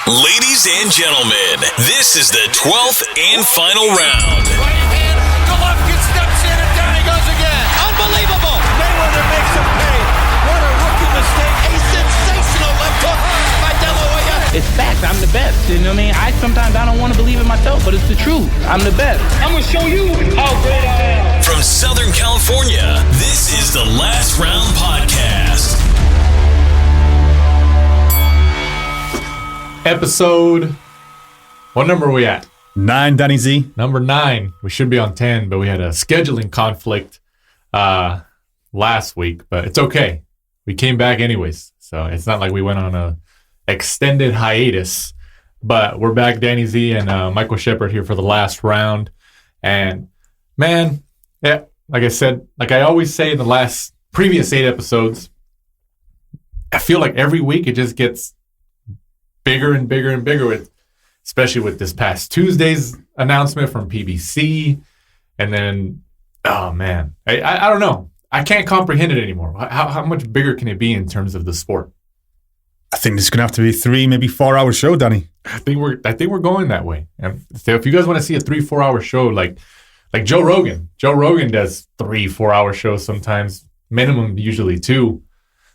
Ladies and gentlemen, this is the 12th and final round. Right hand, Golovkin steps in and down he goes again. Unbelievable. Mayweather makes him pay. What a rookie mistake. A sensational left hook by De La Hoya. It's fact. I'm the best. You know what I mean? Sometimes I don't want to believe it myself, but it's the truth. I'm the best. I'm going to show you how great I am. From Southern California, this is the Last Round Podcast. Episode, what number are we at? 9, Danny Z. Number 9. We should be on 10, but we had a scheduling conflict last week, but it's okay. We came back anyways, so it's not like we went on a extended hiatus, but we're back, Danny Z and Michael Shepard here for the last round. And man, yeah, like I said, like I always say in the previous 8 episodes, I feel like every week it just gets bigger and bigger and bigger, especially with this past Tuesday's announcement from PBC. And then, oh man, I don't know. I can't comprehend it anymore. How much bigger can it be in terms of the sport? I think this is going to have to be 3, maybe 4 hour show, Danny. I think we're going that way. And so if you guys want to see a 3-4 hour show, like Joe Rogan does 3-4 hour shows sometimes, minimum usually 2.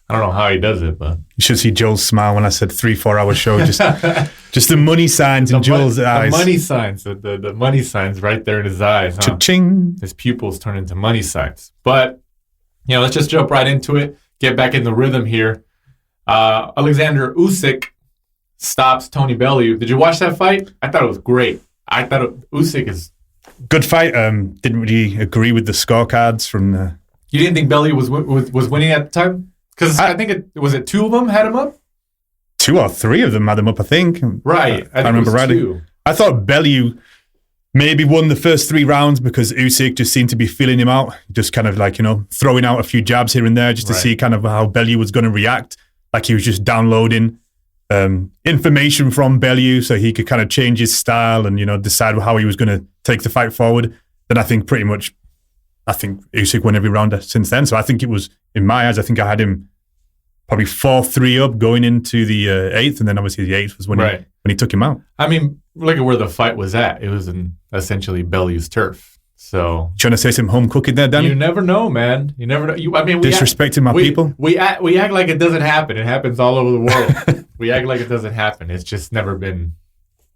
I don't know how he does it, but you should see Joel's smile when I said 3-4 hour show. Just the money signs in Joel's eyes. The money signs, the money signs right there in his eyes. Huh? Cha-ching. His pupils turn into money signs. But let's just jump right into it. Get back in the rhythm here. Alexander Usyk stops Tony Bellew. Did you watch that fight? I thought it was great. I thought Usyk is good fight. Didn't really agree with the scorecards from the. You didn't think Bellew was winning at the time? Because I think it was 2 of them had him up? 2 or 3 of them had him up, I think. Right. I remember rightly. 2. I thought Bellew maybe won the first 3 rounds because Usyk just seemed to be feeling him out, just kind of like, throwing out a few jabs here and there just to see kind of how Bellew was going to react. Like he was just downloading information from Bellew so he could kind of change his style and, decide how he was going to take the fight forward. Then I think Usyk won every round since then. So I think it was, in my eyes, I think I had him probably 4-3 up going into the 8th, and then obviously the 8th was when he took him out. I mean, look at where the fight was at. It was in essentially Bellew's turf. So trying to say some home cooking there, Danny? You never know, man. You never know. Disrespecting my people? We act like it doesn't happen. It happens all over the world. We act like it doesn't happen. It's just never been,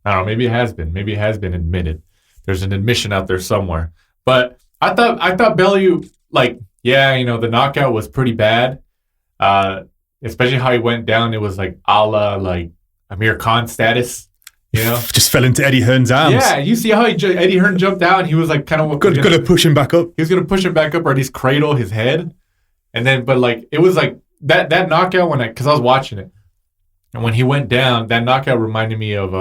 I don't know, maybe it has been. Maybe it has been admitted. There's an admission out there somewhere. But I thought Bellew, the knockout was pretty bad. Especially how he went down. It was like a la like Amir Khan status, Just fell into Eddie Hearn's arms. Yeah, you see how Eddie Hearn jumped out and he was like kind of going to push him back up. He was going to push him back up or at least cradle his head. And then, but like, it was like that knockout because I was watching it. And when he went down, that knockout reminded me of,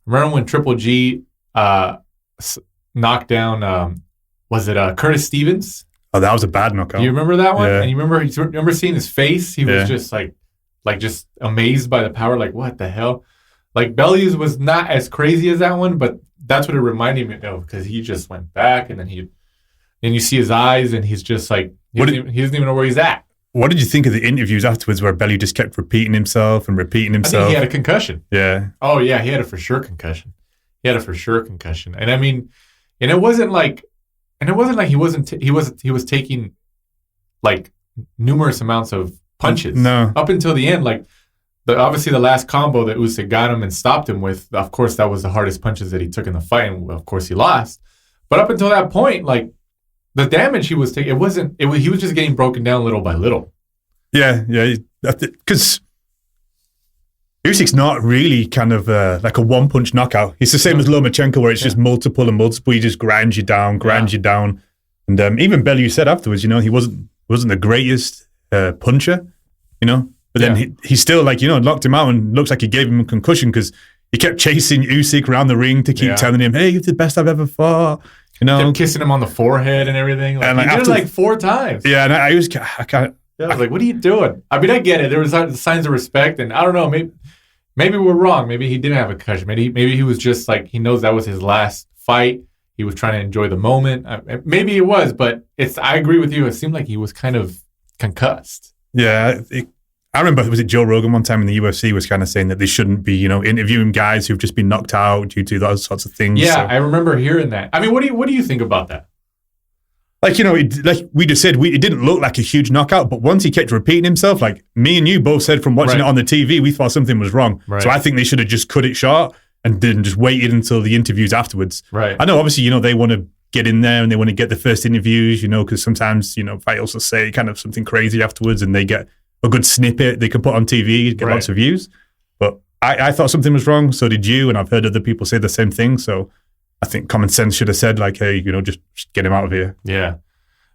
remember when Triple G knocked down, was it Curtis Stevens? Oh, that was a bad knockout. Do you remember that one? Yeah. And you remember seeing his face? He was just like just amazed by the power. Like, what the hell? Like, Bellew's was not as crazy as that one, but that's what it reminded me of because he just went back and then you see his eyes and he's just like, he doesn't even know where he's at. What did you think of the interviews afterwards where Bellew just kept repeating himself and repeating himself? I think he had a concussion. Yeah. Oh, yeah, he had a for sure concussion. And I mean, and it wasn't like he was taking like numerous amounts of punches. No. Up until the end, like obviously the last combo that Usyk got him and stopped him with, of course that was the hardest punches that he took in the fight, and of course he lost. But up until that point, like the damage he was taking, he was just getting broken down little by little. Yeah, because Usyk's not really kind of like a one-punch knockout. He's the same as Lomachenko, where it's just multiple. He just grinds you down. And even Bellew said afterwards, he wasn't the greatest puncher, But then he still knocked him out and looks like he gave him a concussion because he kept chasing Usyk around the ring to keep telling him, "Hey, you're the best I've ever fought." Kept kissing him on the forehead and everything. Like, and he did it like 4 times. Yeah, and I was like, "What are you doing?" I mean, I get it. There was signs of respect, and I don't know, maybe we're wrong. Maybe he didn't have a concussion. Maybe he was just like, he knows that was his last fight. He was trying to enjoy the moment. Maybe it was, but I agree with you. It seemed like he was kind of concussed. Yeah, I remember, was it Joe Rogan one time in the UFC was kind of saying that they shouldn't be, interviewing guys who've just been knocked out due to those sorts of things. Yeah, so. I remember hearing that. I mean, what do you think about that? Like, like we just said, it didn't look like a huge knockout, but once he kept repeating himself, like me and you both said from watching it on the TV, we thought something was wrong. Right. So I think they should have just cut it short and then just waited until the interviews afterwards. Right. I know, obviously, they want to get in there and they want to get the first interviews, because sometimes, fighters will say kind of something crazy afterwards and they get a good snippet they can put on TV, get lots of views. But I thought something was wrong, so did you, and I've heard other people say the same thing, so I think common sense should have said, like, hey, just get him out of here. Yeah.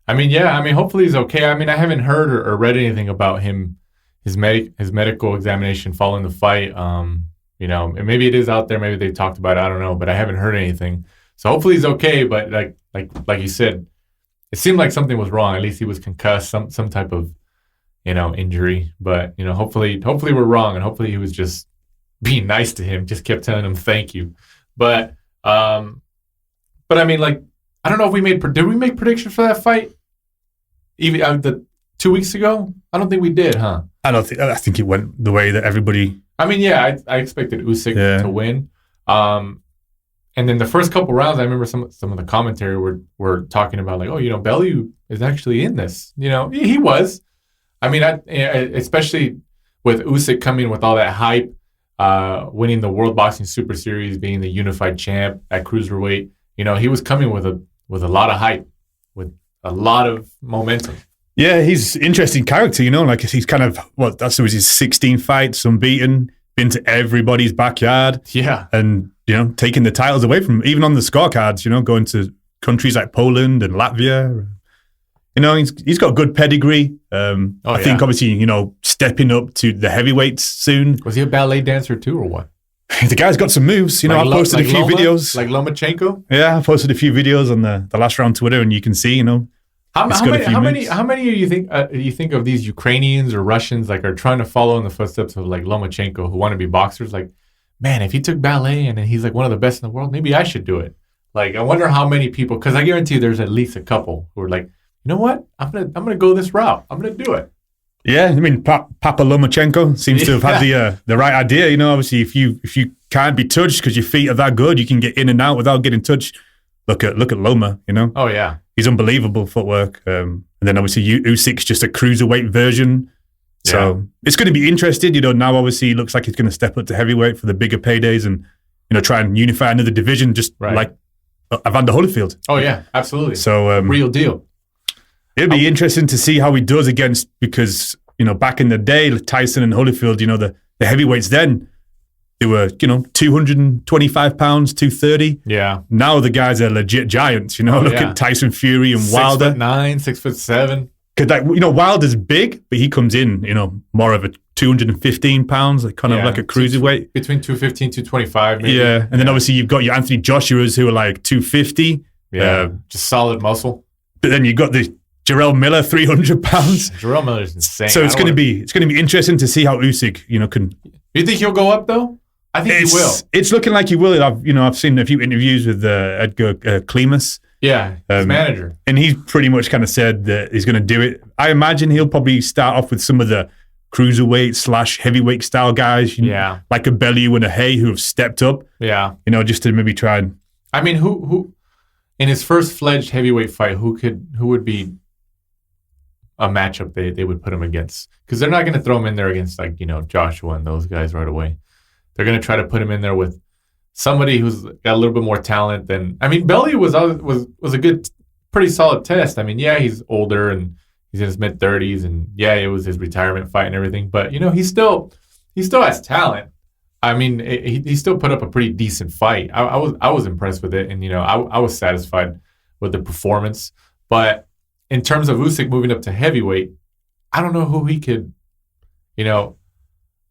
I mean, hopefully he's okay. I mean, I haven't heard or read anything about his medical examination following the fight. Maybe it is out there. Maybe they talked about it. I don't know, but I haven't heard anything. So hopefully he's okay. But like you said, it seemed like something was wrong. At least he was concussed, some type of, injury. But, hopefully we're wrong. And hopefully he was just being nice to him, just kept telling him thank you. But I mean, like, I don't know if did we make predictions for that fight? Even the 2 weeks ago? I don't think we did, huh? I think it went the way that everybody. I mean, yeah, I expected Usyk to win. And then the first couple rounds, I remember some of the commentary were talking about, like, oh, Bellew is actually in this. He was. I mean, especially with Usyk coming with all that hype, winning the World Boxing Super Series, being the unified champ at cruiserweight. He was coming with a lot of hype, with a lot of momentum. Yeah, he's an interesting character, like he's kind of, that was his 16th fight, unbeaten, been to everybody's backyard. Yeah. And, taking the titles away from him, even on the scorecards, going to countries like Poland and Latvia. He's got a good pedigree. I think, obviously, stepping up to the heavyweights soon. Was he a ballet dancer too, or what? The guy's got some moves. I posted a few videos. Like Lomachenko? Yeah, I posted a few videos on the Last Round Twitter, and you can see, How many do you think of these Ukrainians or Russians like are trying to follow in the footsteps of like Lomachenko, who want to be boxers? Like, man, if he took ballet and then he's like one of the best in the world, maybe I should do it. Like, I wonder how many people, because I guarantee there's at least a couple who are like, you know what, I'm gonna go this route. I'm gonna do it. Yeah, I mean, Papa Lomachenko seems to have had the right idea. Obviously, if you can't be touched because your feet are that good, you can get in and out without getting touched. Look at Loma. Oh yeah, he's unbelievable footwork. And then obviously Usyk's just a cruiserweight version. So it's going to be interesting. Now obviously it looks like he's going to step up to heavyweight for the bigger paydays and try and unify another division, just like Evander Holyfield. Oh yeah, absolutely. So real deal. It'll be interesting to see how he does against, because, back in the day, Tyson and Holyfield, the heavyweights then, they were, 225 pounds, 230. Yeah. Now the guys are legit giants, Look at Tyson Fury and Wilder. 6'9", 6'7". Because, Wilder's big, but he comes in, more of a 215 pounds, like kind of like a cruiserweight. Between 215, 225, maybe. Yeah. And then obviously you've got your Anthony Joshua's who are like 250. Yeah. Just solid muscle. But then you've got the Jarrell Miller, 300 pounds. Jarrell Miller's insane. So it's going to be interesting to see how Usyk, can. Do you think he'll go up though? I think he will. It's looking like he will. I've seen a few interviews with Edgar Klimas. Yeah, his manager, and he's pretty much kind of said that he's going to do it. I imagine he'll probably start off with some of the cruiserweight / heavyweight style guys. Like a Bellew and a Hay who have stepped up. Yeah, just to maybe try and. I mean, who in his first fledged heavyweight fight, who would be a matchup they would put him against? Because they're not going to throw him in there against like Joshua and those guys right away. They're going to try to put him in there with somebody who's got a little bit more talent than. I mean, Bellew was a good, pretty solid test. I mean, yeah, he's older and he's in his mid-30s, and yeah, it was his retirement fight and everything. But he still has talent. I mean, he still put up a pretty decent fight. I was impressed with it, and I was satisfied with the performance. But in terms of Usyk moving up to heavyweight, I don't know who he could,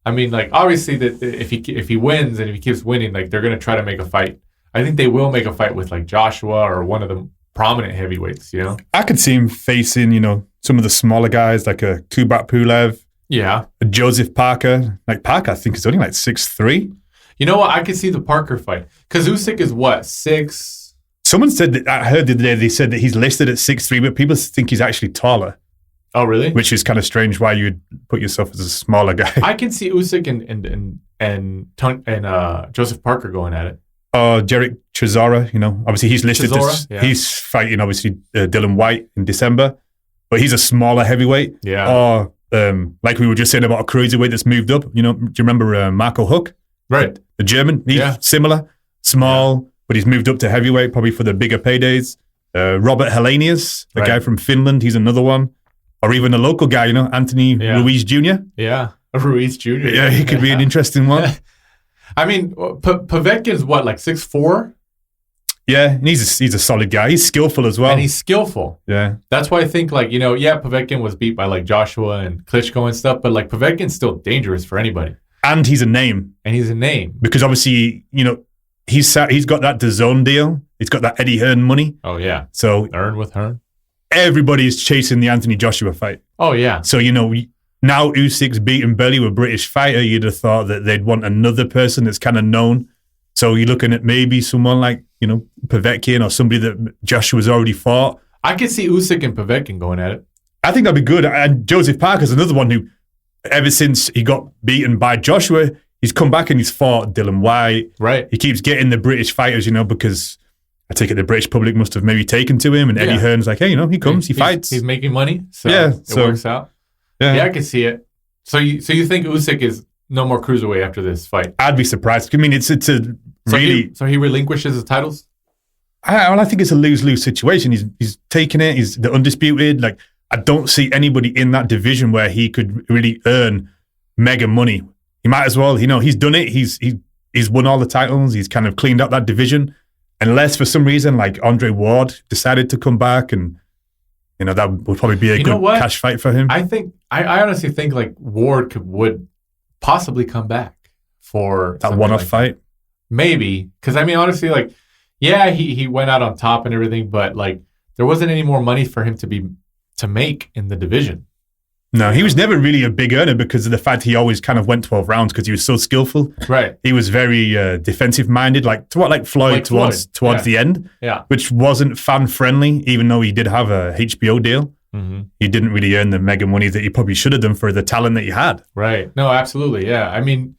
I mean, like, obviously that if he wins and if he keeps winning, like, they're going to try to make a fight. I think they will make a fight with like Joshua or one of the prominent heavyweights, I could see him facing, some of the smaller guys like a Kubrat Pulev. Yeah. A Joseph Parker. Like, Parker, I think, is only like 6'3". You know what? I could see the Parker fight. Because Usyk is what, 6? Someone said that, I heard the other day, they said that he's listed at 6'3", but people think he's actually taller. Oh, really? Which is kind of strange why you'd put yourself as a smaller guy. I can see Usyk and Joseph Parker going at it. Jerick Chisora, obviously he's listed he's fighting obviously Dylan White in December, but he's a smaller heavyweight. Yeah. Or like we were just saying about a cruiserweight that's moved up. Do you remember Marco Huck? Right. The German. He's similar, small, but he's moved up to heavyweight probably for the bigger paydays. Robert Helenius, the guy from Finland, he's another one. Or even a local guy, Anthony Ruiz Jr. Yeah, Ruiz Jr. Yeah, he could be an interesting one. I mean, Povetkin's what, like 6'4"? Yeah, and he's a solid guy. He's skillful as well. And he's skillful. Yeah. That's why I think, Povetkin was beat by, like, Joshua and Klitschko and stuff, but, like, Povetkin's still dangerous for anybody. And he's a name. Because obviously, he's got that DAZN deal. He's got that Eddie Hearn money. Oh, yeah. So Hearn with Hearn. Everybody's chasing the Anthony Joshua fight. Oh, yeah. So, now Usyk's beating Bellew, a British fighter, you'd have thought that they'd want another person that's kind of known. So you're looking at maybe someone like, Povetkin or somebody that Joshua's already fought. I could see Usyk and Povetkin going at it. I think that'd be good. And Joseph Parker's another one who, ever since he got beaten by Joshua, he's come back and he's fought Dylan White. Right. He keeps getting the British fighters, because I take it the British public must have maybe taken to him. And Eddie Hearn's like, hey, he comes, he fights. He's making money. So it works out. Yeah, I can see it. So you think Usyk is no more cruiserweight after this fight? I'd be surprised. I mean, it's a really... So he relinquishes his titles? I think it's a lose-lose situation. He's taking it. He's the undisputed. Like, I don't see anybody in that division where he could really earn mega money. He might as well. He's done it. He's won all the titles. He's kind of cleaned up that division. Unless for some reason, like Andre Ward decided to come back and... that would probably be a good cash fight for him. I honestly think like Ward would possibly come back for that one-off fight. Maybe. Because I mean, honestly, like, yeah, he went out on top and everything, but like there wasn't any more money for him to make in the division. No, he was never really a big earner because of the fact he always kind of went 12 rounds because he was so skillful. Right. He was very defensive-minded, like Floyd towards the end, which wasn't fan-friendly, even though he did have a HBO deal. Mm-hmm. He didn't really earn the mega money that he probably should have done for the talent that he had. Right. No, absolutely, yeah. I mean,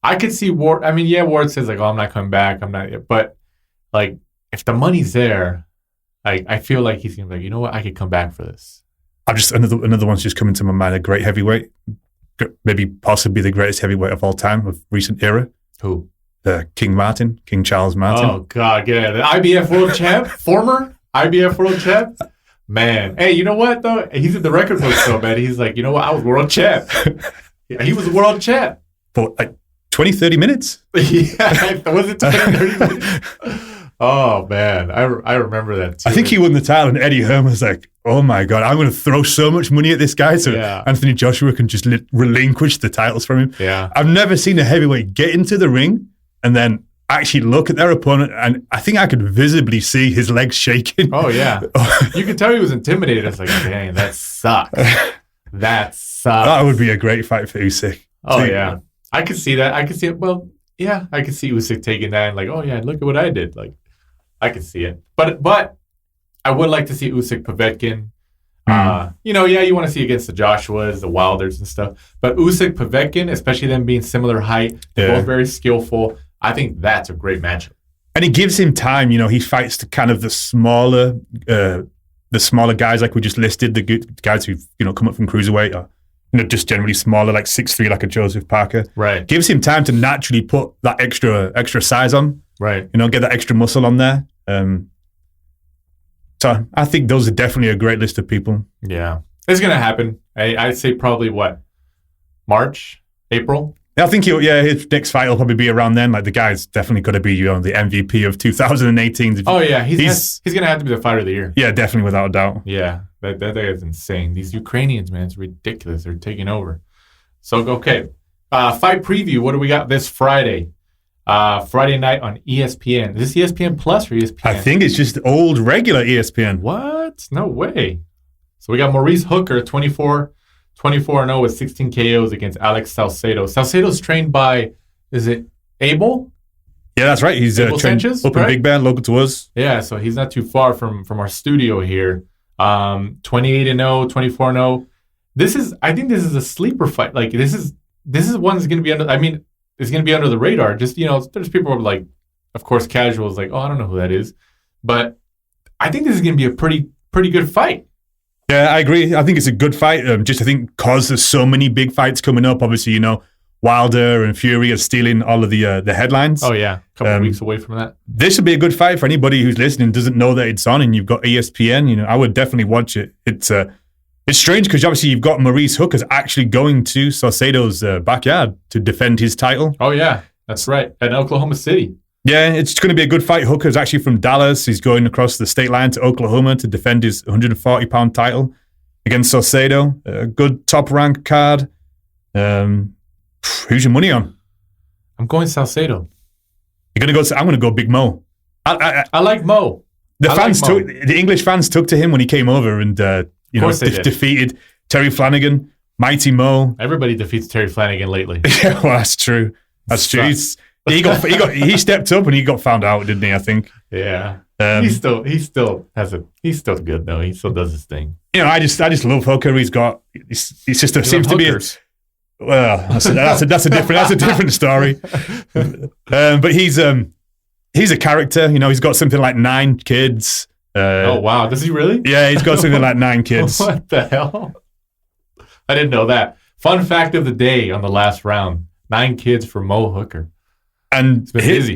I could see Ward. I mean, yeah, Ward says, like, oh, I'm not coming back. I'm not. But, like, if the money's there, I feel like he's going to be like, you know what? I could come back for this. I've just another one's just coming to my mind. A great heavyweight, maybe possibly the greatest heavyweight of all time of recent era. Who? King Charles Martin. Oh God, yeah, the IBF world champ, former IBF world champ. Man, hey, you know what though? He's in the record books though, man. He's like, you know what? I was world champ. Yeah, he was world champ for like 20-30 minutes. Yeah, was it 20-30 minutes? Oh man, I remember that too. I think he won the title, and Eddie Hearn was like, "Oh my God, I'm going to throw so much money at this guy so Anthony Joshua can just relinquish the titles from him." Yeah, I've never seen a heavyweight get into the ring and then actually look at their opponent, and I think I could visibly see his legs shaking. Oh yeah, you could tell he was intimidated. I was like, "Dang, that sucks. That sucks." That would be a great fight for Usyk. Oh yeah, I could see that. I could see it. Well, yeah, I could see Usyk taking that and like, "Oh yeah, look at what I did." Like. I can see it, but I would like to see Usyk Povetkin. You want to see against the Joshuas, the Wilders, and stuff. But Usyk Povetkin, especially them being similar height, they're both very skillful. I think that's a great matchup. And it gives him time. He fights the kind of the smaller guys like we just listed, the guys who come up from cruiserweight or just generally smaller, like 6'3", like a Joseph Parker. Right. Gives him time to naturally put that extra size on. Right. Get that extra muscle on there. So I think those are definitely a great list of people. Yeah. It's going to happen. I'd say probably March, April? I think his next fight will probably be around then. Like the guy's definitely got to be the MVP of 2018. Oh yeah, he's going to have to be the fighter of the year. Yeah, definitely without a doubt. Yeah, that guy is insane. These Ukrainians, man, it's ridiculous. They're taking over. So okay, fight preview. What do we got this Friday? Friday night on ESPN. Is this ESPN Plus or ESPN? I think it's just old regular ESPN. What? No way. So we got Maurice Hooker, 24-0 with 16 KOs against Alex Saucedo. Saucedo's trained by, is it Abel? Yeah, that's right. He's trained Sanchez, up in Big Bend, local to us. Yeah, so he's not too far from our studio here. 28-0, 24-0. I think this is a sleeper fight. Like this is one that's going to be under. I mean, it's going to be under the radar. Just there's people who are like, of course, casuals like, oh, I don't know who that is, but I think this is going to be a pretty good fight. Yeah, I agree. I think it's a good fight. I think because there's so many big fights coming up. Obviously, Wilder and Fury are stealing all of the headlines. Oh yeah, a couple of weeks away from that. This would be a good fight for anybody who's listening and doesn't know that it's on, and you've got ESPN. I would definitely watch it. It's strange because obviously you've got Maurice Hooker's actually going to Saucedo's backyard to defend his title. Oh yeah, that's right, at Oklahoma City. Yeah, it's going to be a good fight. Hooker's actually from Dallas. He's going across the state line to Oklahoma to defend his 140-pound title against Saucedo. A good top-ranked card. Who's your money on? I'm going Saucedo. You're going to go. I'm going to go Big Mo. I like Mo. The English fans took to him when he came over and defeated Terry Flanagan, Mighty Mo. Everybody defeats Terry Flanagan lately. Yeah, well, that's true. That's true. He stepped up and he got found out, didn't he? I think. Yeah. He's still good though. He still does his thing. I just love Hooker. He's just seems to be. Well, that's a different story. But he's a character. He's got something like 9 kids. Oh wow, does he really? Yeah, he's got something like 9 kids. What the hell? I didn't know that. Fun fact of the day on the last round: 9 kids for Mo Hooker. And here's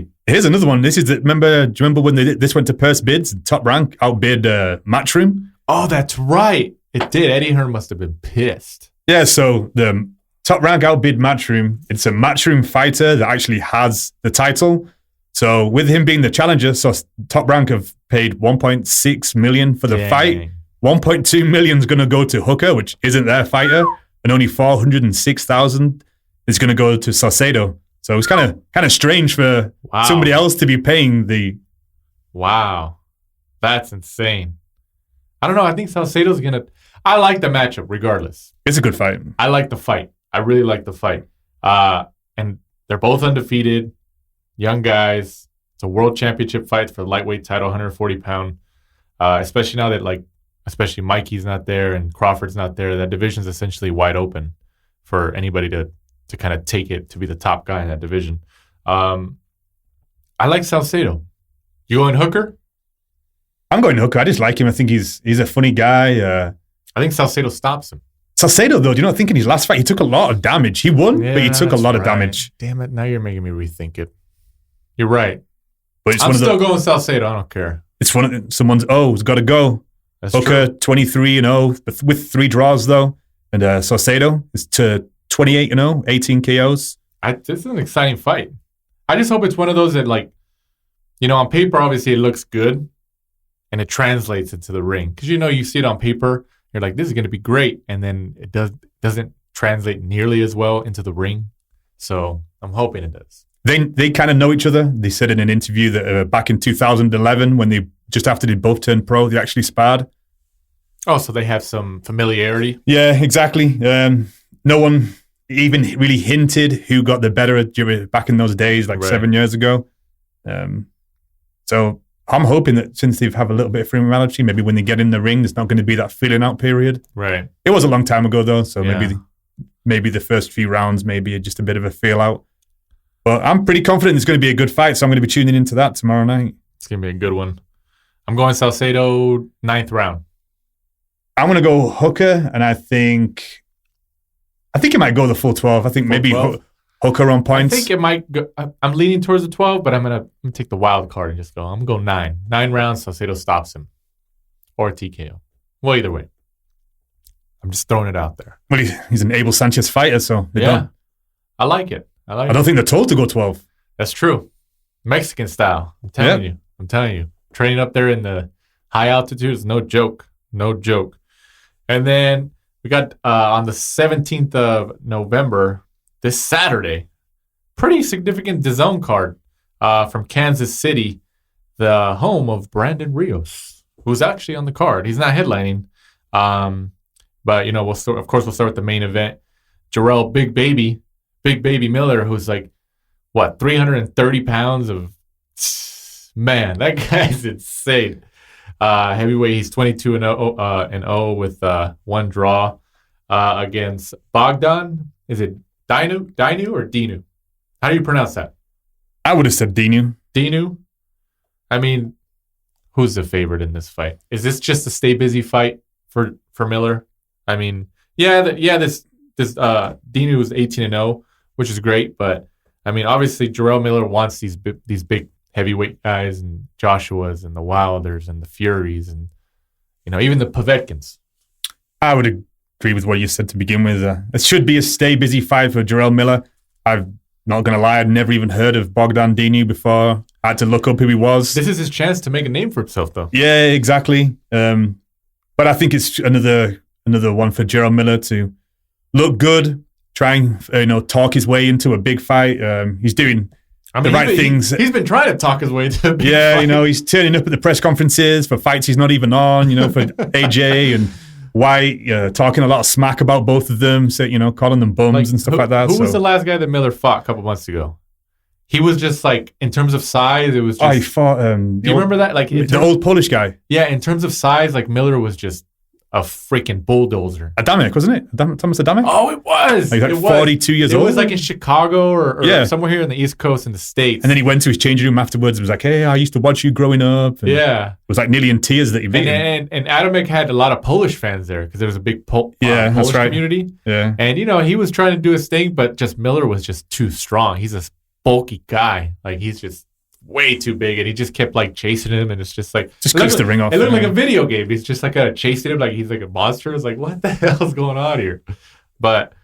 another one. Do you remember when this went to purse bids? Top Rank outbid Matchroom. Oh, that's right. It did. Eddie Hearn must have been pissed. Yeah. So the Top Rank outbid Matchroom. It's a Matchroom fighter that actually has the title. So with him being the challenger, so Top Rank have paid $1.6 million for the fight. $1.2 million is going to go to Hooker, which isn't their fighter, and only $406,000 is going to go to Saucedo. So it's kind of strange for somebody else to be paying the. Wow, that's insane. I don't know. I think Saucedo's gonna. I like the matchup regardless. It's a good fight. I like the fight. I really like the fight. And they're both undefeated, young guys. It's a world championship fight for the lightweight title, 140-pound. Especially now that especially Mikey's not there and Crawford's not there. That division's essentially wide open for anybody to kind of take it to be the top guy in that division. I like Saucedo. You going Hooker? I'm going Hooker. I just like him. I think he's a funny guy. I think Saucedo stops him. Saucedo, though, I think in his last fight, he took a lot of damage. He won, but he took a lot of damage. Damn it. Now you're making me rethink it. You're right. But I'm still going Saucedo. I don't care. It's it's got to go. That's Hooker, true. 23-0 with 3 draws, though. And Saucedo is to 28-0, 18 KOs. This is an exciting fight. I just hope it's one of those that, on paper, obviously it looks good, and it translates into the ring. Because, you see it on paper, you're like, this is going to be great, and then it doesn't translate nearly as well into the ring. So I'm hoping it does. They kind of know each other. They said in an interview that back in 2011, when just after they both turned pro, they actually sparred. Oh, so they have some familiarity? Yeah, exactly. No one even really hinted who got the better back in those days, like 7 years ago. So I'm hoping that since they have a little bit of familiarity, maybe when they get in the ring, there's not going to be that feeling out period. Right. It was a long time ago, though, so maybe the first few rounds maybe just a bit of a feel out. But I'm pretty confident it's going to be a good fight, so I'm going to be tuning into that tomorrow night. It's going to be a good one. I'm going Saucedo 9th round. I'm going to go Hooker, and I think it might go the full 12. I think maybe Hooker on points. I think it might go. I'm leaning towards the 12, but I'm going to take the wild card and just go. I'm going to go 9. 9 rounds, Saucedo stops him. Or TKO. Well, either way. I'm just throwing it out there. Well, he's an Abel Sanchez fighter, so they don't. I like it. I don't think they're told to go 12. That's true. Mexican style. I'm telling you. Training up there in the high altitude is no joke. No joke. And then we got on the 17th of November, this Saturday, pretty significant DAZN card from Kansas City, the home of Brandon Rios, who's actually on the card. He's not headlining. But, we'll start with the main event. Jarrell Big Baby Miller, who's 330 pounds of... Man, that guy's insane. Heavyweight, he's 22-0 with 1 draw against Bogdan. Is it Dinu or Dinu? How do you pronounce that? I would have said Dinu. Dinu? I mean, who's the favorite in this fight? Is this just a stay busy fight for Miller? I mean, this Dinu is 18-0, which is great, but I mean, obviously Jarrell Miller wants these big heavyweight guys and Joshua's and the Wilders and the Furies and even the Povetkins. I would agree with what you said to begin with. It should be a stay busy fight for Jarrell Miller. I'm not going to lie, I'd never even heard of Bogdan Dinu before. I had to look up who he was. This is his chance to make a name for himself, though. Yeah, exactly. But I think it's another one for Jarrell Miller to look good, try and talk his way into a big fight. He's doing the right things. He's been trying to talk his way to a big fight. Yeah, he's turning up at the press conferences for fights he's not even on, for AJ and White, talking a lot of smack about both of them, calling them bums and stuff like that. Who was the last guy that Miller fought a couple months ago? He was just in terms of size, it was just... he fought... do you remember that? The old Polish guy. Yeah, in terms of size, Miller was just a freaking bulldozer. Adamek, wasn't it? Thomas Adamek? Oh, it was. He's 42 years old. It was in Chicago or somewhere here in the East Coast in the States. And then he went to his changing room afterwards and was like, hey, I used to watch you growing up. And it was nearly in tears that he beat him. And Adamek had a lot of Polish fans there because there was a big Polish community. Yeah. And, he was trying to do his thing, but just Miller was just too strong. He's a bulky guy. He's just way too big, and he just kept chasing him, and it's just clicks the ring off. It looked like a video game. He's just chasing him like he's a monster. It's what the hell is going on here? But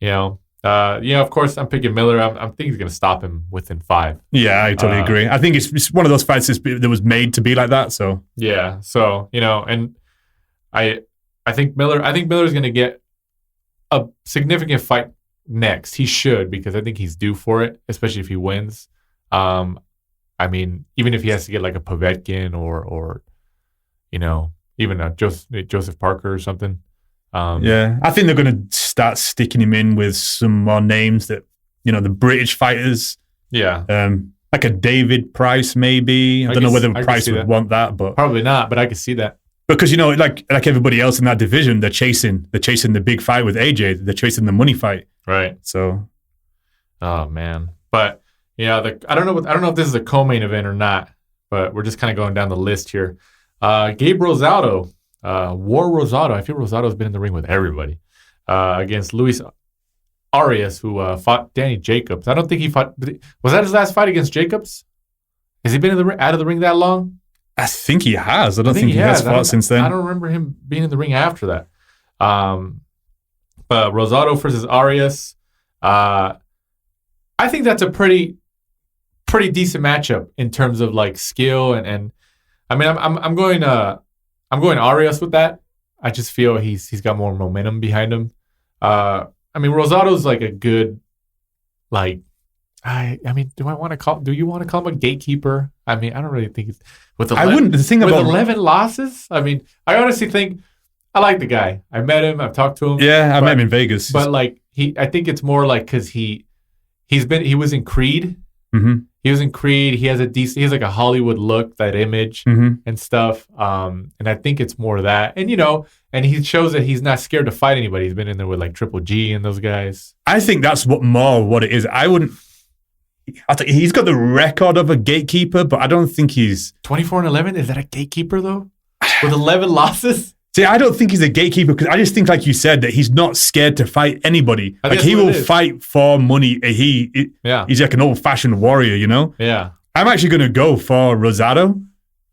of course I'm picking Miller. I think he's going to stop him within 5. Yeah, I totally agree. I think it's one of those fights that was made to be like that. So yeah, and I think Miller's going to get a significant fight next. He should, because I think he's due for it, especially if he wins. I mean, even if he has to get a Povetkin or even a Joseph Parker or something. I think they're going to start sticking him in with some more names that, the British fighters. Yeah. Like a David Price, maybe. I don't know whether Price would want that, but probably not. But I could see that because like everybody else in that division, they're chasing the big fight with AJ. They're chasing the money fight, right? So, oh man, but. Yeah, I don't know if this is a co-main event or not, but we're just kind of going down the list here. Gabe Rosado, War Rosado. I feel Rosado's been in the ring with everybody against Luis Arias, who fought Danny Jacobs. I don't think he fought. Was that his last fight against Jacobs? Has he been out of the ring that long? I think he has. I don't think he has fought since then. I don't remember him being in the ring after that. But Rosado versus Arias. I think that's a pretty decent matchup in terms of skill and I mean I'm going Arias with that. I just feel he's got more momentum behind him. I mean Rosado's a good I mean do you want to call him a gatekeeper? I mean I don't really think it's with 11 losses. I mean I honestly think I like the guy. I met him. I've talked to him. Yeah, I met him in Vegas. But I think it's more because he was in Creed. Mm-hmm. He was in Creed. He has a Hollywood look, that image and stuff. And I think it's more that. And, and he shows that he's not scared to fight anybody. He's been in there with Triple G and those guys. I think that's what it is. He's got the record of a gatekeeper, but I don't think he's 24-11. Is that a gatekeeper though? With 11 losses? See, I don't think he's a gatekeeper because I just think, like you said, that he's not scared to fight anybody. He will fight for money. He's like an old-fashioned warrior, Yeah. I'm actually going to go for Rosado.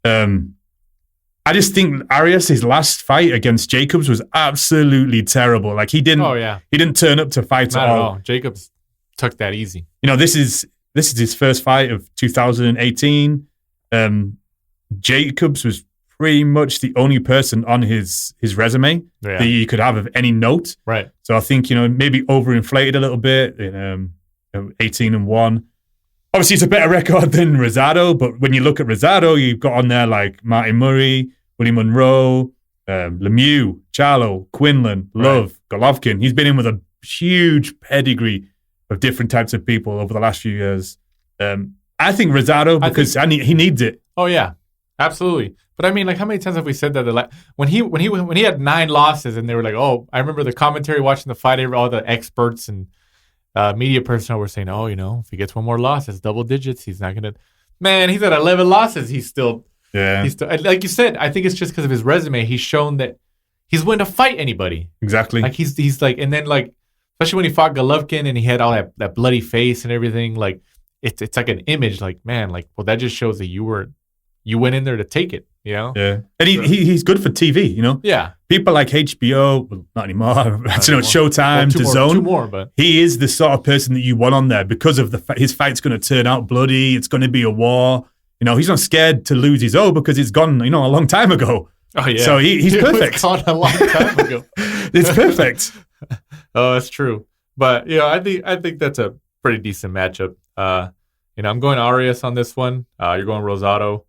I just think Arias, his last fight against Jacobs was absolutely terrible. He didn't turn up to fight at all. Jacobs took that easy. This is his first fight of 2018. Jacobs was pretty much the only person on his resume that you could have of any note. Right. So I think, maybe overinflated a little bit in 18-1. Obviously, it's a better record than Rosado, but when you look at Rosado, you've got on there Martin Murray, Willie Monroe, Lemieux, Charlo, Quinlan, Love, Golovkin. He's been in with a huge pedigree of different types of people over the last few years. I think Rosado, he needs it. Oh, yeah. Absolutely. But I mean, like, how many times have we said that? When he had 9 losses, and they were like, "Oh," I remember the commentary watching the fight. All the experts and media personnel were saying, "Oh, if he gets one more loss, it's double digits. He's not gonna." Man, he's at 11 losses. He's still, like you said. I think it's just because of his resume. He's shown that he's willing to fight anybody. Exactly. Like he's like, and then like, especially when he fought Golovkin and he had all that bloody face and everything. Like it's like an image. Like, man, like, well, that just shows that you went in there to take it. Yeah, and he's good for TV. Yeah. People like HBO, well, not anymore. Showtime, DAZN. Two more, but he is the sort of person that you want on there because of his fight's going to turn out bloody. It's going to be a war. He's not scared to lose his because it's gone. A long time ago. Oh yeah. So he's perfect. It was gone a long time ago. It's perfect. Oh, that's true. But I think that's a pretty decent matchup. I'm going Arias on this one. You're going Rosado.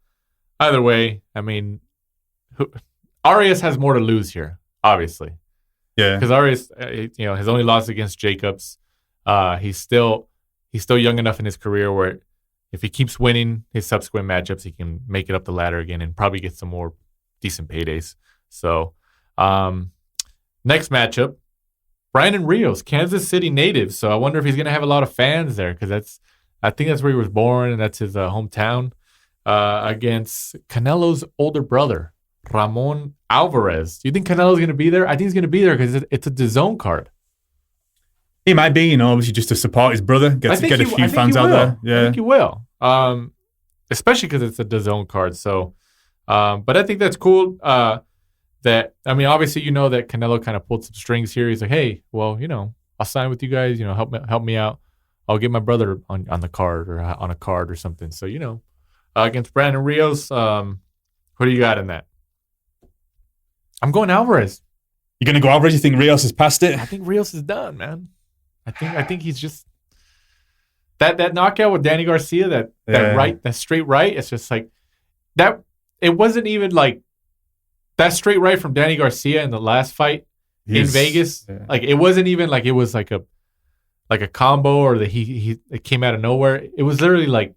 Either way, I mean, Arias has more to lose here, obviously. Yeah. Because Arias, his only loss against Jacobs, he's still young enough in his career where if he keeps winning his subsequent matchups, he can make it up the ladder again and probably get some more decent paydays. So, next matchup, Brandon Rios, Kansas City native. So I wonder if he's going to have a lot of fans there because I think that's where he was born and that's his hometown. Against Canelo's older brother, Ramon Alvarez. Do you think Canelo's going to be there? I think he's going to be there because it's a DAZN card. He might be, obviously just to support his brother, get a few fans out there. Yeah. I think he will, especially because it's a DAZN card. So, but I think that's cool. Obviously, that Canelo kind of pulled some strings here. He's like, hey, well, I'll sign with you guys. Help me out. I'll get my brother on the card or on a card or something. So, against Brandon Rios, who do you got in that? I'm going Alvarez. You're going to go Alvarez? You think Rios has passed it? I think Rios is done, man. I think he's just that knockout with Danny Garcia, that straight right. It's just like that. It wasn't even like that straight right from Danny Garcia in the last fight in Vegas. Yeah. Like it wasn't even like it was like a combo or that it came out of nowhere. It was literally like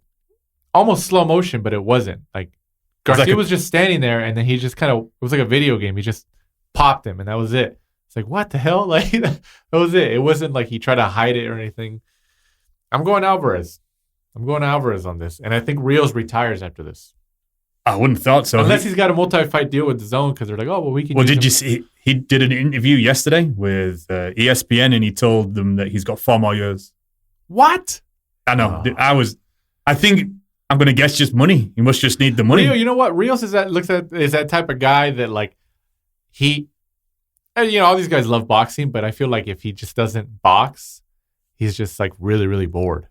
almost slow motion, but it wasn't. Like Garcia was just standing there, and then he just kind of, it was like a video game. He just popped him, and that was it. It's like, what the hell? Like that was it. It wasn't like he tried to hide it or anything. I'm going Alvarez. On this, and I think Rios retires after this. I wouldn't have thought so. Unless he's got a multi-fight deal with DAZN because they're like, oh, well, we can. Well, did you see? He did an interview yesterday with ESPN, and he told them that he's got 4 more years. What? I know. Oh. I think I'm going to guess just money. He must just need the money. You know what? Rios is that type of guy that like all these guys love boxing, but I feel like if he just doesn't box, he's just like really, really bored.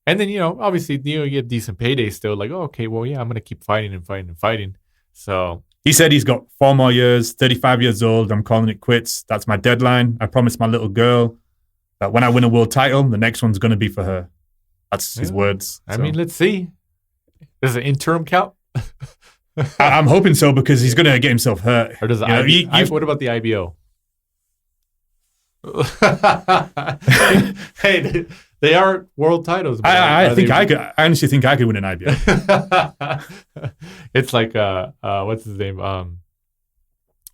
And then, obviously, you get decent paydays still. Like, oh, okay, well, yeah, I'm going to keep fighting and fighting and fighting. So he said he's got 4 more years, 35 years old. I'm calling it quits. That's my deadline. I promised my little girl that when I win a world title, the next one's going to be for her. That's his words. I mean, let's see. Does an interim count? I'm hoping so because he's going to get himself hurt. Or does what about the IBO? Hey, they are world titles. I honestly think I could win an IBO. It's like what's his name?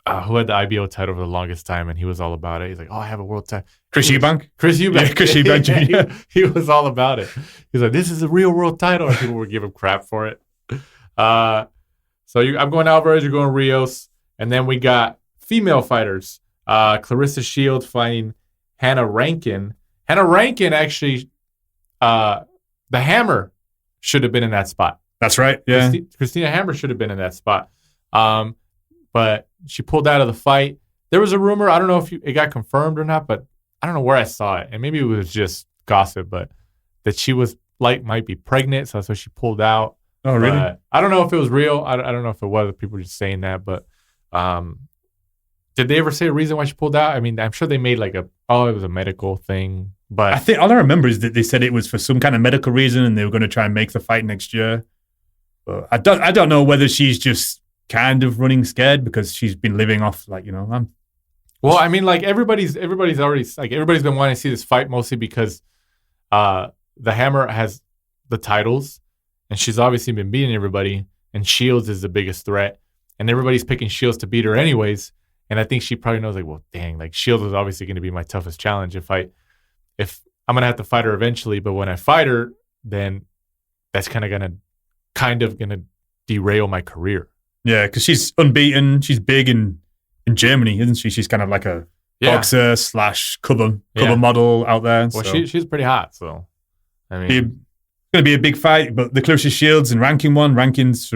Who had the IBO title for the longest time, and he was all about it. He's like, oh, I have a world title. Chris Eubank? Chris Eubank. Yeah, Chris Eubank Jr. He was all about it. He's like, this is a real world title, and people would give him crap for it. I'm going Alvarez, you're going Rios, and then we got female fighters. Clarissa Shields fighting Hannah Rankin. Hannah Rankin actually, the Hammer should have been in that spot. That's right. Yeah, Christina Hammer should have been in that spot. But she pulled out of the fight. There was a rumor. I don't know if it got confirmed or not, but I don't know where I saw it, and maybe it was just gossip. But that she was might be pregnant, so that's why she pulled out. Oh, really? I don't know if it was real. I don't know if it was. People were just saying that, but did they ever say a reason why she pulled out? I mean, I'm sure they made it was a medical thing. But I think all I remember is that they said it was for some kind of medical reason, and they were going to try and make the fight next year. But I don't know whether she's just kind of running scared because she's been living off Well, I mean, like everybody's already everybody's been wanting to see this fight mostly because the Hammer has the titles, and she's obviously been beating everybody. and Shields is the biggest threat, and everybody's picking Shields to beat her anyways. And I think she probably knows, like, well, dang, like Shields is obviously going to be my toughest challenge if I'm going to have to fight her eventually. But when I fight her, then that's kind of going to derail my career. Yeah, because she's unbeaten. She's big in Germany, isn't she? She's kind of like a boxer / cover model out there. Well, so. she's pretty hot, so I mean, it's going to be a big fight. But the Clarissa Shields and rankings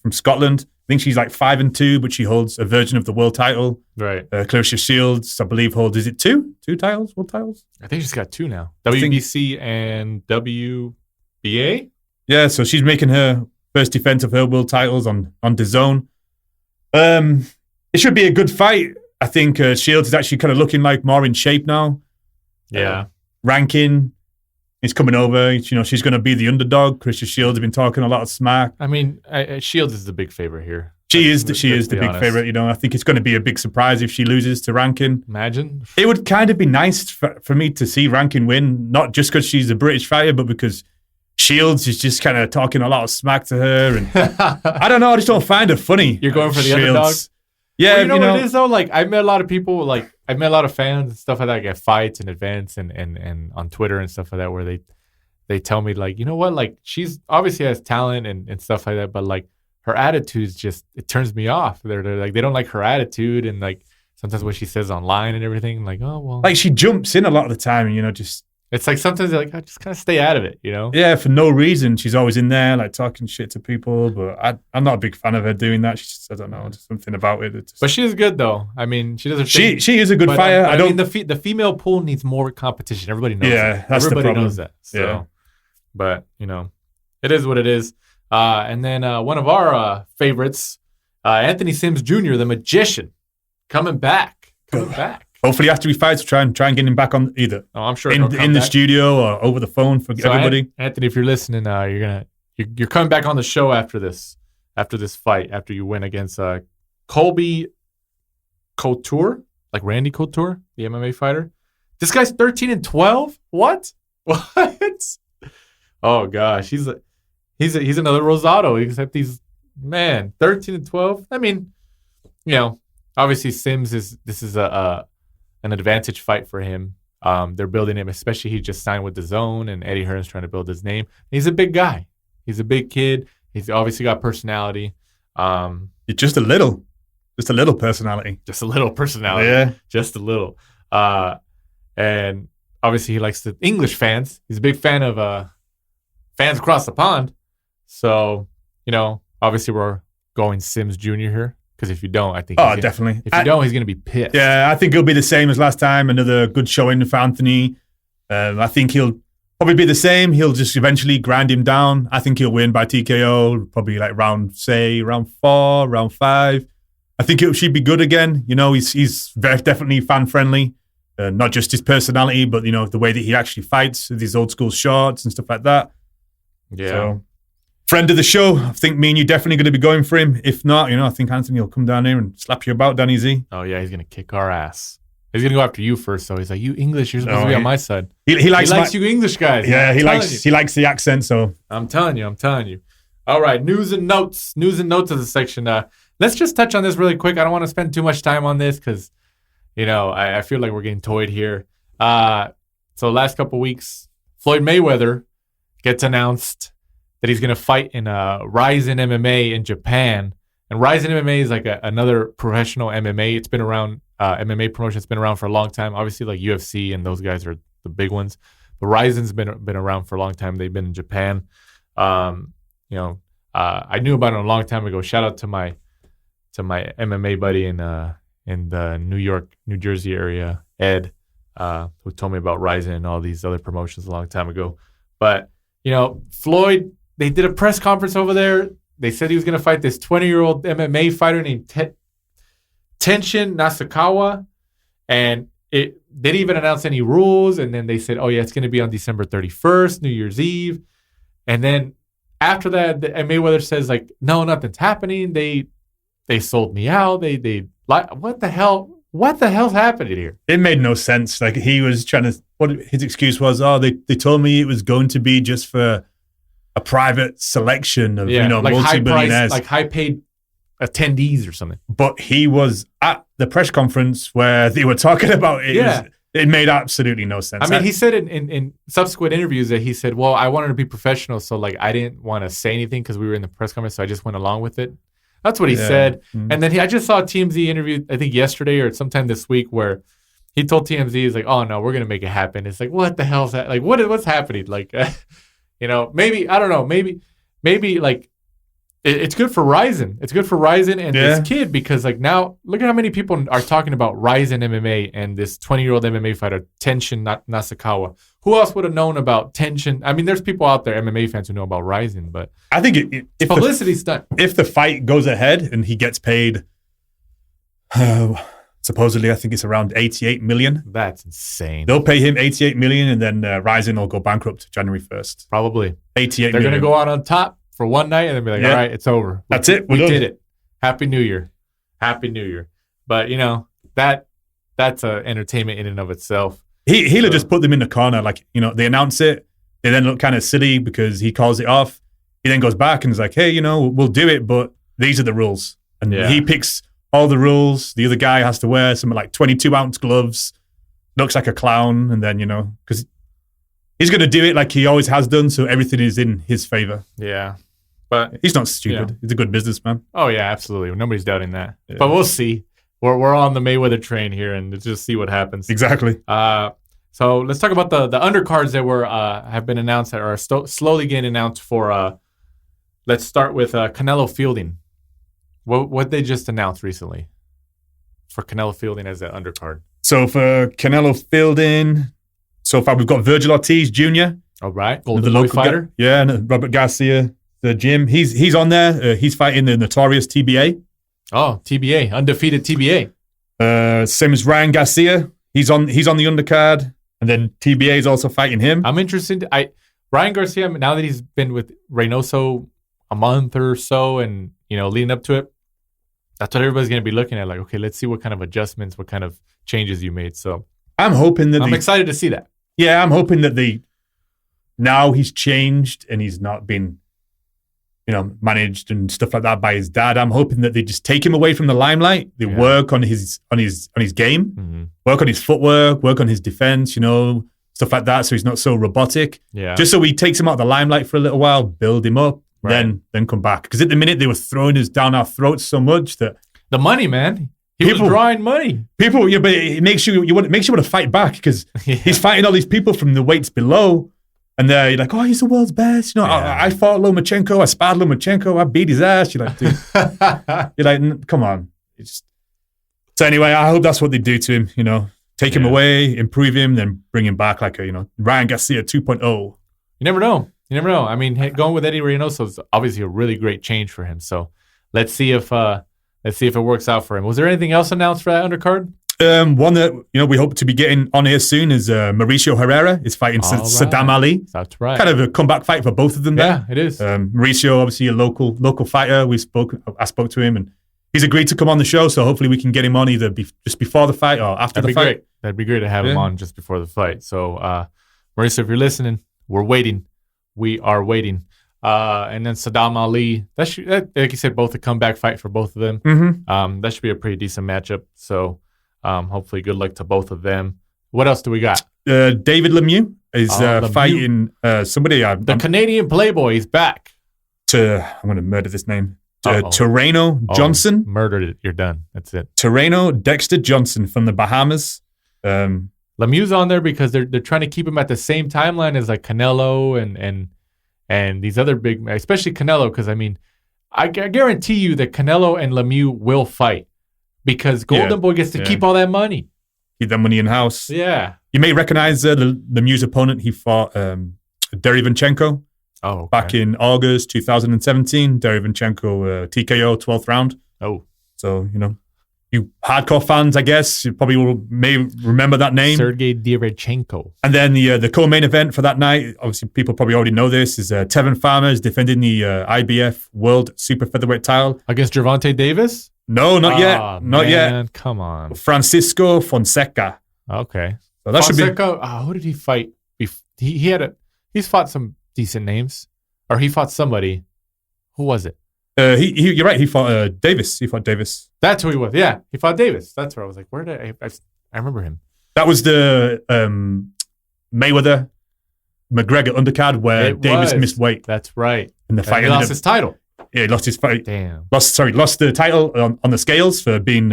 from Scotland. I think she's like 5-2, but she holds a version of the world title. Right. Clarissa Shields, I believe, holds, is it two titles, world titles? I think she's got 2 now. WBC and WBA. Yeah, so she's making her first defense of her world titles on DAZN. It should be a good fight. I think Shields is actually kind of looking like more in shape now. Yeah. Ranking is coming over. You know, she's going to be the underdog. Clarissa Shields has been talking a lot of smack. I mean, Shields is the big favorite here. She is the big favorite. You know, I think it's going to be a big surprise if she loses to Rankin. Imagine. It would kind of be nice for me to see Rankin win, not just because she's a British fighter, but because Shields is just kind of talking a lot of smack to her. And I don't know. I just don't find her funny. You're going for the underdog? Yeah, well, you know what it is though. Like I met a lot of people. Like I met a lot of fans and stuff like that. Like at fights and events and on Twitter and stuff like that, where they tell me like, you know what, like she's obviously has talent and stuff like that, but like her attitude is just, it turns me off. They're like, they don't like her attitude and like sometimes what she says online and everything. Like, oh well, like she jumps in a lot of the time, and you know, just. It's like sometimes they're like, I just kind of stay out of it, you know? Yeah, for no reason. She's always in there, like talking shit to people. But I'm not a big fan of her doing that. She's just, I don't know, just something about it. But she is good, though. I mean, she does her thing. She is a good but, fighter. I mean, the female pool needs more competition. Everybody knows that. That's Everybody the problem. knows that. So, yeah. But, you know, it is what it is. And then one of our favorites, Anthony Sims Jr., the magician, coming back. Hopefully, after he fights, try and get him back on either. Oh, I'm sure in the studio or over the phone for everybody. Anthony, if you're listening, you're coming back on the show after this fight, after you win against Colby Couture, like Randy Couture, the MMA fighter. This guy's 13-12. What? Oh gosh, he's another Rosado. Except he's 13-12. I mean, you know, obviously Sims is an advantage fight for him. They're building him, especially he just signed with DAZN, and Eddie Hearn's trying to build his name. He's a big guy. He's a big kid. He's obviously got personality. It's just a little personality. Just a little personality. Yeah. Just a little. And obviously he likes the English fans. He's a big fan of fans across the pond. So, you know, obviously we're going Sims Jr. here. Because if you don't, I think definitely. If you don't, he's going to be pissed. Yeah, I think he'll be the same as last time. Another good showing for Anthony. I think he'll probably be the same. He'll just eventually grind him down. I think he'll win by TKO, probably like round 4, round 5. I think it should be good again. You know, he's very definitely fan friendly. Not just his personality, but you know the way that he actually fights with his old school shots and stuff like that. Yeah. So, friend of the show, I think me and you definitely going to be going for him. If not, you know, I think Anthony will come down here and slap you about, Danny Z. Oh, yeah, he's going to kick our ass. He's going to go after you first, so he's like, you English, you're supposed to be on my side. He likes you English guys. Yeah, he likes the accent, so. I'm telling you. All right, news and notes of the section. Let's just touch on this really quick. I don't want to spend too much time on this because, you know, I feel like we're getting toyed here. So last couple weeks, Floyd Mayweather gets announced that he's going to fight in Rizin MMA in Japan. And Rizin MMA is like another professional MMA. It's been around, MMA promotion. It's been around for a long time. Obviously, like UFC and those guys are the big ones. But Rizin's been around for a long time. They've been in Japan. You know, I knew about it a long time ago. Shout out to my MMA buddy in the New Jersey area, Ed, who told me about Rizin and all these other promotions a long time ago. But, you know, Floyd, they did a press conference over there. They said he was going to fight this 20-year-old MMA fighter named Tenshin Nasukawa. And they didn't even announce any rules. And then they said, oh, yeah, it's going to be on December 31st, New Year's Eve. And then after that, Mayweather says, like, no, nothing's happening. They sold me out. They what the hell? What the hell's happening here? It made no sense. Like, he was trying to, what his excuse was, they told me it was going to be just for a private selection of like multi-billionaires, like high-paid attendees or something. But he was at the press conference where they were talking about it. It made absolutely no sense. I mean, he said in subsequent interviews that he said, well, I wanted to be professional, so like I didn't want to say anything because we were in the press conference, so I just went along with it. That's what he said. Mm-hmm. And then I just saw a TMZ interview, I think yesterday or sometime this week, where he told TMZ, he's like, oh, no, we're going to make it happen. It's like, what the hell's that? Like, what's happening? Like, maybe, I don't know, maybe like, it's good for Ryzen. It's good for Ryzen and this kid because, like, now look at how many people are talking about Ryzen MMA and this 20-year-old MMA fighter, Tenshin Nasukawa. Who else would have known about Tenshin? I mean, there's people out there, MMA fans, who know about Ryzen, but I think if publicity stunt. If the fight goes ahead and he gets paid, supposedly, I think it's around $88 million. That's insane. They'll pay him $88 million, and then Ryzen will go bankrupt January 1st. Probably $88 million. They're going to go out on top for one night and then be like, all right, it's over. That's it. We did it. Happy New Year. Happy New Year. But, that's an entertainment in and of itself. He'll just put them in the corner. Like, they announce it. They then look kind of silly because he calls it off. He then goes back and is like, hey, we'll do it, but these are the rules. And he picks all the rules. The other guy has to wear something like 22-ounce gloves. Looks like a clown. And then, because he's going to do it like he always has done, so everything is in his favor. Yeah. But he's not stupid. He's a good businessman. Oh, yeah, absolutely. Nobody's doubting that. Yeah. But we'll see. We're on the Mayweather train here, and let's just see what happens. Exactly. So let's talk about the undercards that have been announced that are slowly getting announced for. Let's start with Canelo Fielding. What they just announced recently for Canelo Fielding as that undercard. So for Canelo Fielding, so far we've got Virgil Ortiz Jr. All right, Golden Boy fighter. And Robert Garcia, the gym. He's on there. He's fighting the notorious TBA. Oh, TBA, undefeated TBA. Same as Ryan Garcia. He's on the undercard, and then TBA is also fighting him. I'm interested. Ryan Garcia, now that he's been with Reynoso a month or so, and leading up to it, that's what everybody's going to be looking at. Like, okay, let's see what kind of adjustments, what kind of changes you made. So I'm hoping that I'm excited to see that. Yeah, I'm hoping that now he's changed and he's not been, managed and stuff like that by his dad. I'm hoping that they just take him away from the limelight. They work on his game, work on his footwork, work on his defense, stuff like that. So he's not so robotic. Yeah. Just so he takes him out of the limelight for a little while, build him up, then come back. Because at the minute they were throwing us down our throats so much that the money, man. He was drawing money. But it makes you want to fight back because he's fighting all these people from the weights below. And you're like, oh, he's the world's best. I fought Lomachenko. I sparred Lomachenko. I beat his ass. You're like, dude. You're like, come on. So anyway, I hope that's what they do to him. Take him away, improve him, then bring him back like a Ryan Garcia 2.0. You never know. I mean, going with Eddie Reynoso is obviously a really great change for him. So let's see if it works out for him. Was there anything else announced for that undercard? One that we hope to be getting on here soon is Mauricio Herrera is fighting Saddam Ali. That's right. Kind of a comeback fight for both of them. Yeah, it is. Mauricio, obviously a local fighter. I spoke to him and he's agreed to come on the show. So hopefully we can get him on either just before the fight or after the fight. Great. That'd be great to have him on just before the fight. So Mauricio, if you're listening, we're waiting. We are waiting. And then Saddam Ali, like you said, both a comeback fight for both of them. Mm-hmm. That should be a pretty decent matchup. So. Hopefully, good luck to both of them. What else do we got? David Lemieux is fighting somebody. The Canadian Playboy is back. I'm going to murder this name. Terreno Johnson. Murdered it. You're done. That's it. Terreno Dexter Johnson from the Bahamas. Lemieux's on there because they're trying to keep him at the same timeline as like Canelo and these other big, especially Canelo. Because I guarantee you that Canelo and Lemieux will fight. Because Golden Boy gets to keep all that money. Keep that money in-house. Yeah. You may recognize the Lemieux's opponent. He fought Derevyanchenko back in August 2017. Derevyanchenko TKO 12th round. Oh. So, you hardcore fans, I guess, you probably may remember that name. Sergey Derevyanchenko. And then the co-main event for that night, obviously people probably already know this, is Tevin Farmer is defending the IBF World Super Featherweight title. Against Gervonta Davis? No, not yet. Not yet. Come on. Francisco Fonseca. Okay. So that Fonseca, who did he fight? He's fought some decent names. Or he fought somebody. Who was it? You're right. He fought Davis. That's who he was. Yeah, he fought Davis. That's where I was like, where did I remember him. That was the Mayweather McGregor undercard where Davis missed weight. That's right. And the fight he lost his title. Yeah, he lost his fight. Damn. Lost the title on the scales for being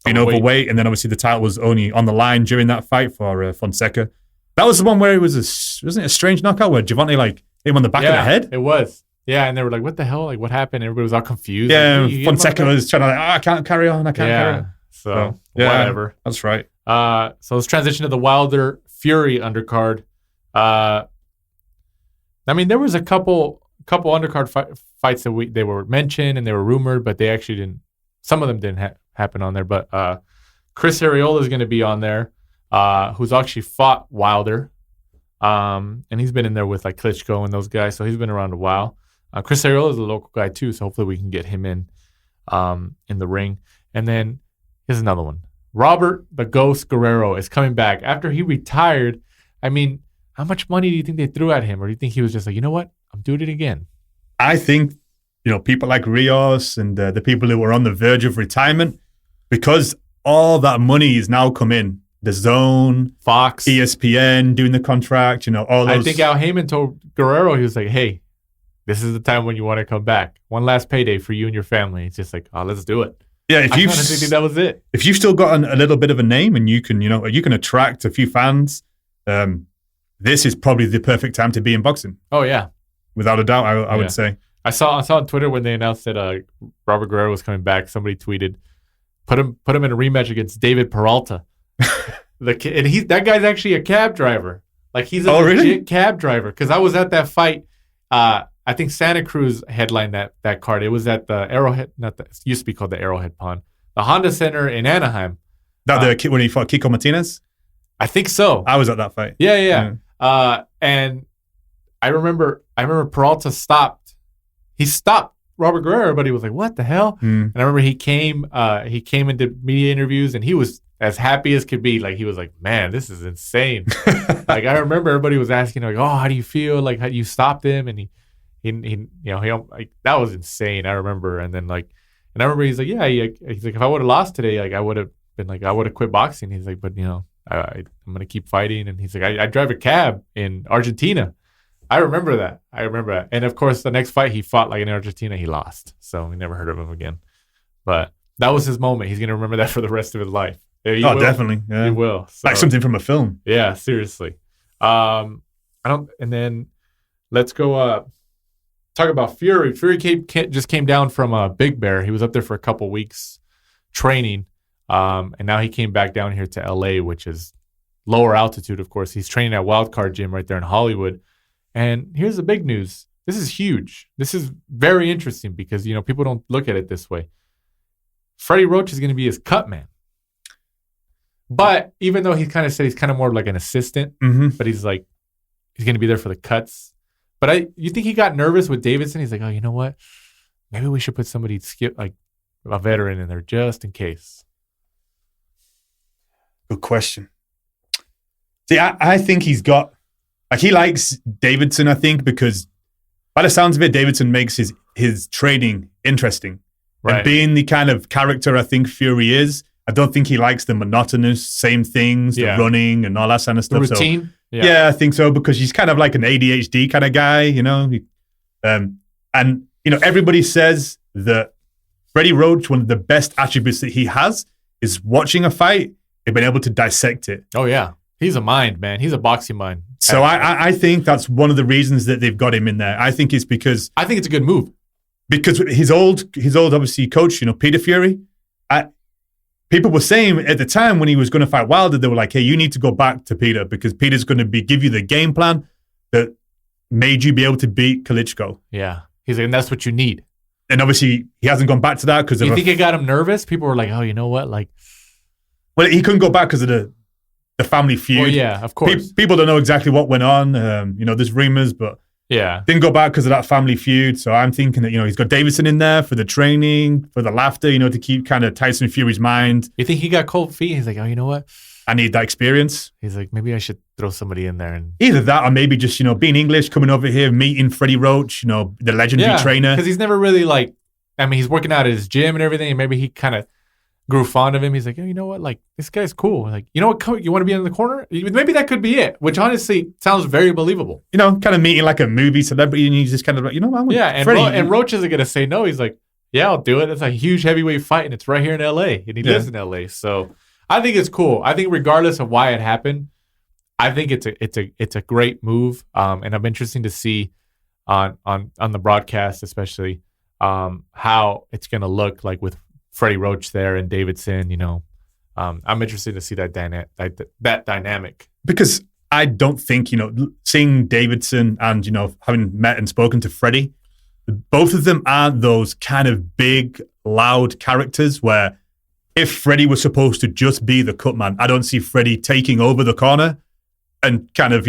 overweight, and then obviously the title was only on the line during that fight for Fonseca. That was the one where it was wasn't it a strange knockout where Gervonta hit him on the back of the head? It was. Yeah, and they were like, "What the hell? Like, what happened?" Everybody was all confused. Yeah, like, Fonseca was trying to I can't carry on. I can't carry on. So whatever. That's right. So let's transition to the Wilder Fury undercard. I mean, there was a couple undercard fights that they were mentioned and they were rumored, but they actually didn't. Some of them didn't happen on there. But Chris Arreola is going to be on there, who's actually fought Wilder, and he's been in there with like Klitschko and those guys, so he's been around a while. Chris Arreola is a local guy too, so hopefully we can get him in the ring. And then here's another one. Robert the Ghost Guerrero is coming back after he retired. I mean, how much money do you think they threw at him, or do you think he was just like, you know what, I'm doing it again? I think people like Rios and the people who were on the verge of retirement, because all that money is now come in. The Zone, Fox, ESPN doing the contract. All those. I think Al Heyman told Guerrero, he was like, hey, this is the time when you want to come back. One last payday for you and your family. It's just like, oh, let's do it. Yeah, I think that was it. If you've still got a little bit of a name and you can attract a few fans, this is probably the perfect time to be in boxing. Oh yeah, without a doubt, I would say. I saw on Twitter when they announced that Robert Guerrero was coming back. Somebody tweeted, put him in a rematch against David Peralta. That guy's actually a cab driver. Like he's a legit cab driver. Because I was at that fight. I think Santa Cruz headlined that card. It was at the Arrowhead, it used to be called the Arrowhead Pond, the Honda Center in Anaheim. When he fought Kiko Martinez? I think so. I was at that fight. Yeah. And I remember Peralta stopped. He stopped Robert Guerrero, but he was like, "What the hell?" And I remember he came and did media interviews, and he was as happy as could be. Like he was like, "Man, this is insane." Like I remember everybody was asking like, "Oh, how do you feel? Like how you stopped him?" And he like that was insane. I remember, and I remember he's like, "Yeah," he's like, "If I would have lost today, like I would have been like, I would have quit boxing." He's like, "But I'm gonna keep fighting." And he's like, I drive a cab in Argentina. I remember that. And of course, the next fight he fought like in Argentina, he lost. So we never heard of him again. But that was his moment. He's gonna remember that for the rest of his life. Yeah, definitely. Yeah. He will. So, like something from a film. Yeah, seriously. And then let's go talk about Fury. Fury just came down from Big Bear. He was up there for a couple weeks training. And now he came back down here to LA, which is lower altitude, of course. He's training at Wildcard Gym right there in Hollywood. And here's the big news. This is huge. This is very interesting because, people don't look at it this way. Freddie Roach is going to be his cut man. But even though he kind of said he's kind of more like an assistant, but he's going to be there for the cuts. But you think he got nervous with Davidson? He's like, oh, you know what? Maybe we should put somebody like a veteran in there just in case. Good question. See, I think he's got, he likes Davidson, I think, because by the sounds of it, Davidson makes his training interesting. Right. And being the kind of character I think Fury is, I don't think he likes the monotonous, same things, the running and all that kind of stuff. The routine? So, yeah, I think so, because he's kind of like an ADHD kind of guy, And, everybody says that Freddie Roach, one of the best attributes that he has is watching a fight and being able to dissect it. Oh, yeah. He's a mind, man. He's a boxing mind. So I think that's one of the reasons that they've got him in there. I think it's because... I think it's a good move. Because his old obviously coach, Peter Fury, people were saying at the time when he was going to fight Wilder, they were like, hey, you need to go back to Peter because Peter's going to give you the game plan that made you be able to beat Klitschko. Yeah. He's like, and that's what you need. And obviously, he hasn't gone back to that because... You think it got him nervous? People were like, oh, you know what? Well, he couldn't go back because of the family feud. Well, yeah, of course. People don't know exactly what went on. There's rumors, but didn't go back because of that family feud. So I'm thinking that, he's got Davidson in there for the training, for the laughter, to keep kind of Tyson Fury's mind. You think he got cold feet? He's like, oh, you know what? I need that experience. He's like, maybe I should throw somebody in there. And either that or maybe just, being English, coming over here, meeting Freddie Roach, the legendary trainer. Because he's never really he's working out at his gym and everything, and maybe he kind of grew fond of him. He's like, you know what? Like, this guy's cool. Like, you know what? You want to be in the corner? Maybe that could be it, which honestly sounds very believable. Kind of meeting like a movie celebrity, and he's just kind of like, and Roach isn't going to say no. He's like, yeah, I'll do it. It's a huge heavyweight fight, and it's right here in L.A., and he lives in L.A., so I think it's cool. I think regardless of why it happened, I think it's a great move, and I'm interested to see on the broadcast, especially how it's going to look like with Freddie Roach there and Davidson. I'm interested to see that dynamic, because I don't think seeing Davidson and having met and spoken to Freddie, both of them aren't those kind of big, loud characters where if Freddie was supposed to just be the cut man, I don't see Freddie taking over the corner and kind of,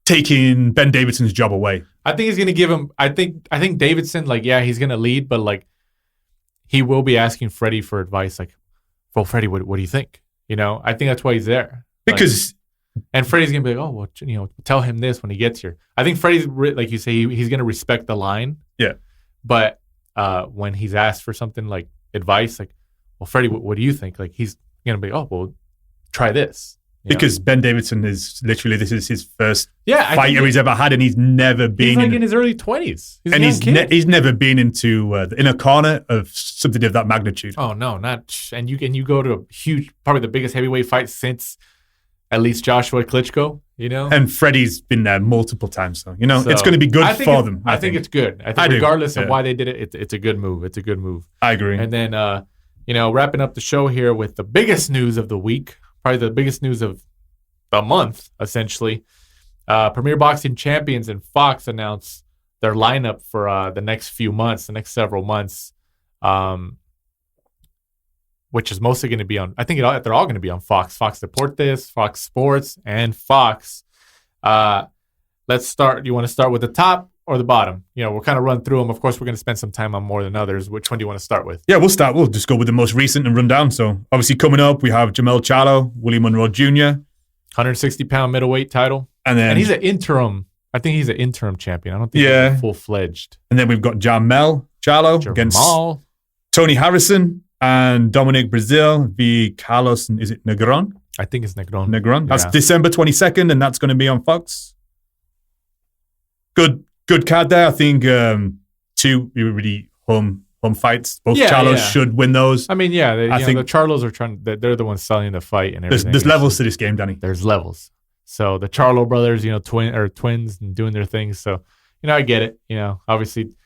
taking Ben Davidson's job away. I think he's going to give him, I think Davidson, he's going to lead, but he will be asking Freddie for advice. Like, well, Freddie, what do you think? I think that's why he's there. Because... and Freddie's going to be like, oh, well, tell him this when he gets here. I think Freddie's, like you say, he's going to respect the line. Yeah. But when he's asked for something like advice, like, well, Freddie, what do you think? Like, he's going to be, oh, well, try this. Because Ben Davidson this is his first fight he's ever had, and he's never been in his early 20s. He's never been into in a corner of something of that magnitude. Oh, no, not. And you go to a huge, probably the biggest heavyweight fight since at least Joshua Klitschko, And Freddie's been there multiple times, so it's going to be good for them. I think it's good. I think regardless of why they did it, it's a good move. It's a good move. I agree. And then wrapping up the show here with the biggest news of the week, probably the biggest news of the month, essentially. Premier Boxing Champions and Fox announced their lineup for the next several months, which is mostly going to be on, I think they're all going to be on Fox Deportes, Fox Sports, and Fox. Let's start. You want to start with the top or the bottom? We'll kind of run through them. Of course, we're going to spend some time on more than others. Which one do you want to start with? Yeah, we'll just go with the most recent and run down. So obviously coming up, we have Jamel Charlo, Willie Monroe Jr., 160-pound middleweight title. And he's an interim. I think he's an interim champion. I don't think he's full-fledged. And then we've got Jamel Charlo against Tony Harrison and Dominic Brazil v. Carlos, is it Negron? I think it's Negron. Negron. That's December 22nd, and that's going to be on Fox. Good card there. I think two really home fights. Both Charlos should win those. I mean, I think the Charlos are they're the ones selling the fight and everything. There's levels to this game, Danny. There's levels. So the Charlo brothers, twins and doing their things. So, I get it. Obviously,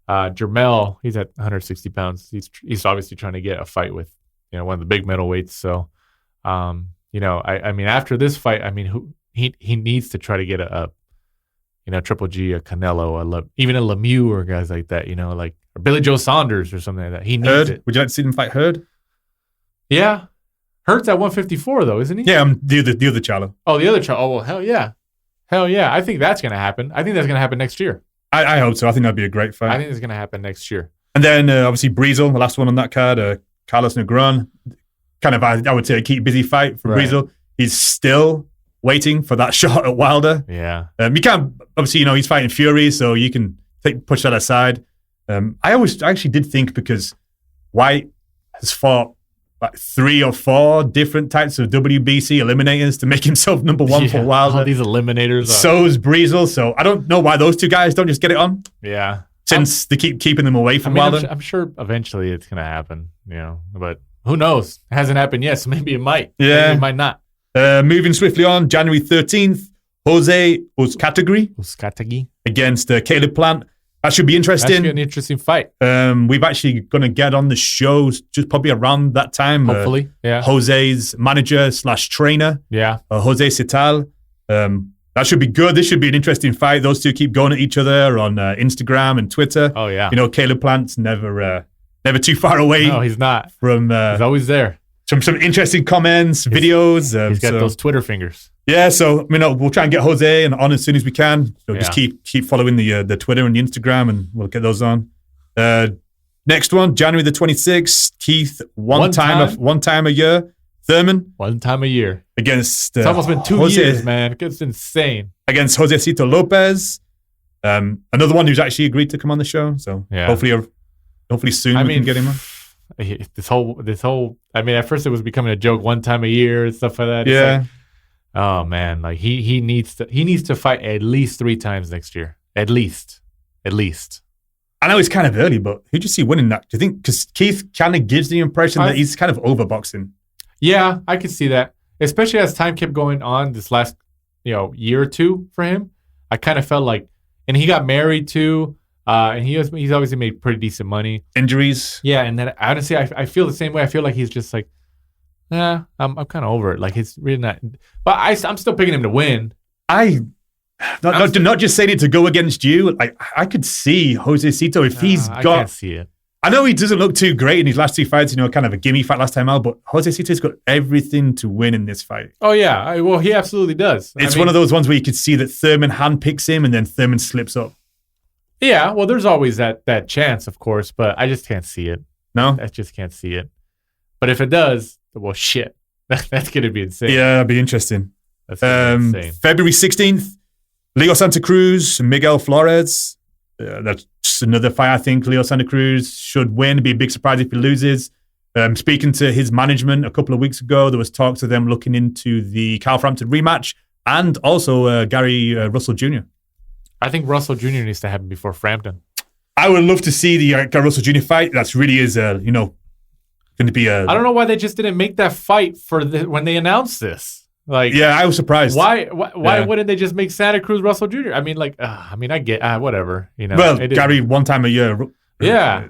Jermell, he's at 160 pounds. He's obviously trying to get a fight with, one of the big middleweights. So, I mean, after this fight, I mean, he needs to try to get a Triple G, a Canelo, even a Lemieux or guys like that, like or Billy Joe Saunders or something like that. He needs it. Would you like to see them fight Hurd? Yeah. Hurd's at 154 though, isn't he? Yeah, the other Charlo. Oh, the other Charlo. Oh, well, hell yeah. Hell yeah. I think that's going to happen. I think that's going to happen next year. I hope so. I think that'd be a great fight. I think it's going to happen next year. And then obviously Breezel, the last one on that card, Carlos Negron. Kind of, I would say, a keep busy fight for Breezel. He's still waiting for that shot at Wilder. Yeah. You can't, obviously, he's fighting Fury, so you can push that aside. I actually did think, because White has fought like 3 or 4 different types of WBC eliminators to make himself number 1 for Wilder. All these eliminators. So is Breezel. So I don't know why those two guys don't just get it on. Yeah. Since they keep keeping them away from Wilder. I'm sure eventually it's going to happen, but who knows? It hasn't happened yet, so maybe it might. Yeah. Maybe it might not. Moving swiftly on, January 13th, Jose Uzcategui against Caleb Plant. That should be interesting. That should be an interesting fight. We've actually going to get on the show just probably around that time. Hopefully, yeah. Jose's manager / trainer. Yeah. Jose Cital. That should be good. This should be an interesting fight. Those two keep going at each other on Instagram and Twitter. Oh, yeah. Caleb Plant's never too far away. No, he's not. From he's always there. Some interesting comments, videos. He's got those Twitter fingers. Yeah, so we'll try and get Jose on as soon as we can. So just keep following the Twitter and the Instagram, and we'll get those on. Next one, January the 26th. Keith, one time a year, Thurman One time a year. against It's almost been 2 years, man. It's insane. against Josecito Lopez. Another one who's actually agreed to come on the show. So Yeah. hopefully soon we can get him on. This whole. I mean, at first it was becoming a joke. One time a year and stuff like that. It's Yeah. like, oh man, like he needs to fight at least 3 times next year. At least. I know it's kind of early, but who do you see winning that? Do you think? Because Keith kind of gives the impression that he's kind of overboxing. Yeah, I could see that. Especially as time kept going on this last, year or two for him. I kind of felt like, and he got married too, and he's obviously made pretty decent money. Injuries. Yeah, and then honestly, I feel the same way. I feel like he's just like, I'm kind of over it. Like he's really not. But I'm still picking him to win. Not just saying it to go against you. Like I could see Josecito if he's got. I can't see it. I know he doesn't look too great in his last 2 fights. Kind of a gimme fight last time out. But Josecito's got everything to win in this fight. Oh yeah, well he absolutely does. It's one of those ones where you could see that Thurman handpicks him, and then Thurman slips up. Yeah, well, there's always that chance, of course, but I just can't see it. No, I just can't see it. But if it does, well, shit, that's gonna be insane. Yeah, that'd be interesting. That's gonna be insane. February 16th, Leo Santa Cruz, Miguel Flores. That's just another fight. I think Leo Santa Cruz should win. It'd be a big surprise if he loses. Speaking to his management a couple of weeks ago, there was talks of them looking into the Kyle Frampton rematch and also Gary Russell Jr. I think Russell Jr. needs to happen before Frampton. I would love to see the Gary Russell Jr. fight. That's really is, going to be a... I don't know why they just didn't make that fight when they announced this. Like, yeah, I was surprised. Why wouldn't they just make Santa Cruz Russell Jr.? I mean, like, I get whatever. Well, Gary, one time a year. Yeah,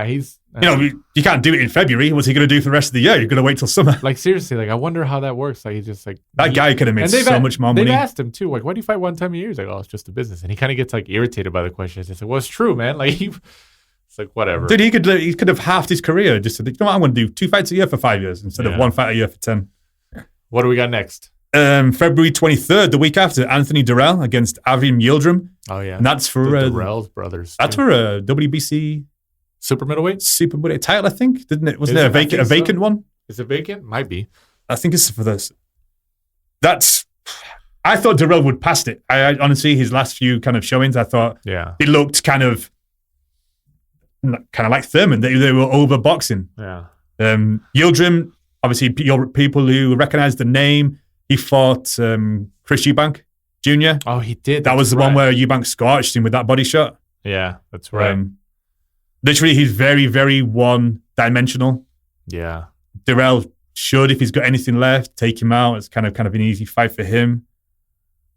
he's. You can't do it in February. What's he going to do for the rest of the year? You're going to wait till summer. Like seriously, like I wonder how that works. Like he's just like that guy could have made so much more money. They've asked him too, like, why do you fight one time a year? He's like, oh, it's just a business, and he kind of gets like irritated by the questions. It's like, well, it's true, man. Like it's like whatever. Dude, he could have halved his career. Just what, I'm going to do 2 fights a year for 5 years instead of 1 fight a year for 10. What do we got next? February 23rd, the week after, Anthony Durrell against Avim Yildirim. Oh yeah, and that's for the Durrell's brothers. That's for a WBC super middleweight title, I think. Didn't it? Wasn't there a vacant one? Is it vacant? Might be. I think it's for this. I thought Durrell would pass it. I honestly, his last few kind of showings, I thought it looked kind of like Thurman. They were overboxing. Yeah. Yildirim, obviously, people who recognize the name. He fought Chris Eubank Jr. Oh, he did. That was the one where Eubank scorched him with that body shot. Yeah, that's right. Literally, he's very, very one-dimensional. Yeah. Durrell should, if he's got anything left, take him out. It's kind of an easy fight for him.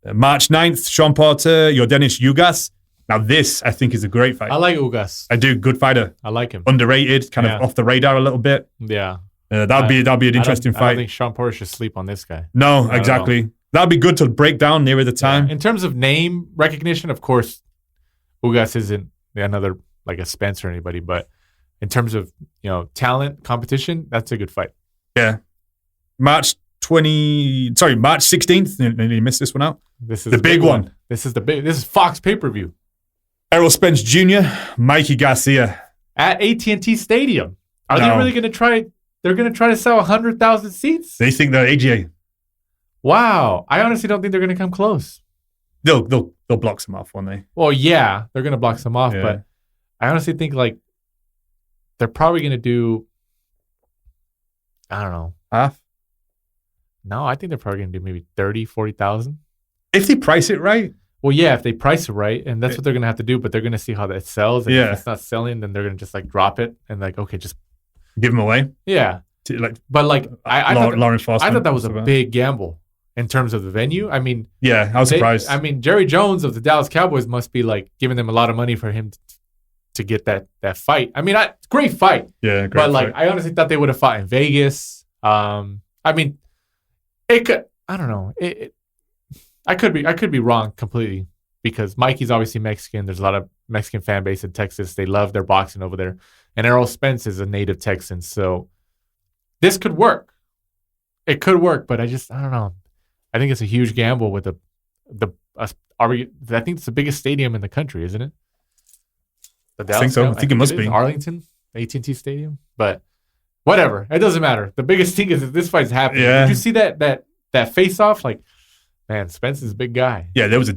March 9th, Sean Porter, Yordenis Ugas. Now this, I think, is a great fight. I like Ugas. I do. Good fighter. I like him. Underrated, kind of off the radar a little bit. Yeah. That'll be an interesting fight. I don't think Sean Porter should sleep on this guy. No, exactly. That'll be good to break down nearer the time. In terms of name recognition, of course, Ugas isn't another like a Spence or anybody, but in terms of talent competition, that's a good fight. Yeah. March 16th. You missed this one out. This is the big one. This is Fox pay-per-view. Errol Spence Jr., Mikey Garcia at AT&T Stadium. Are they really going to try? They're going to try to sell 100,000 seats. They think they're AGA. Wow, I honestly don't think they're going to come close. They'll block some off, won't they? Well, yeah, they're going to block some off, but I honestly think like they're probably going to do. I don't know. Half? No, I think they're probably going to do maybe 30,000, 40,000. If they price it right. Well, yeah, if they price it right, and that's what they're going to have to do, but they're going to see how that sells. And if it's not selling, then they're going to just like drop it and like, okay, just give them away. Yeah. I thought that was a big gamble in terms of the venue. I mean, yeah, I was surprised. I mean, Jerry Jones of the Dallas Cowboys must be like giving them a lot of money for him to get that fight. I mean, great fight. Yeah, great but like, fight. I honestly thought they would have fought in Vegas. I mean, it could. I don't know. I could be wrong completely because Mikey's obviously Mexican. There's a lot of Mexican fan base in Texas. They love their boxing over there, and Errol Spence is a native Texan, so this could work. It could work, but I don't know. I think it's a huge gamble with I think it's the biggest stadium in the country, isn't it? I think so. I think it must be Arlington, AT&T Stadium. But Whatever. It doesn't matter. The biggest thing is that this fight's happening. Yeah. Did you see that face-off? Like, man, Spence's a big guy. Yeah, there was a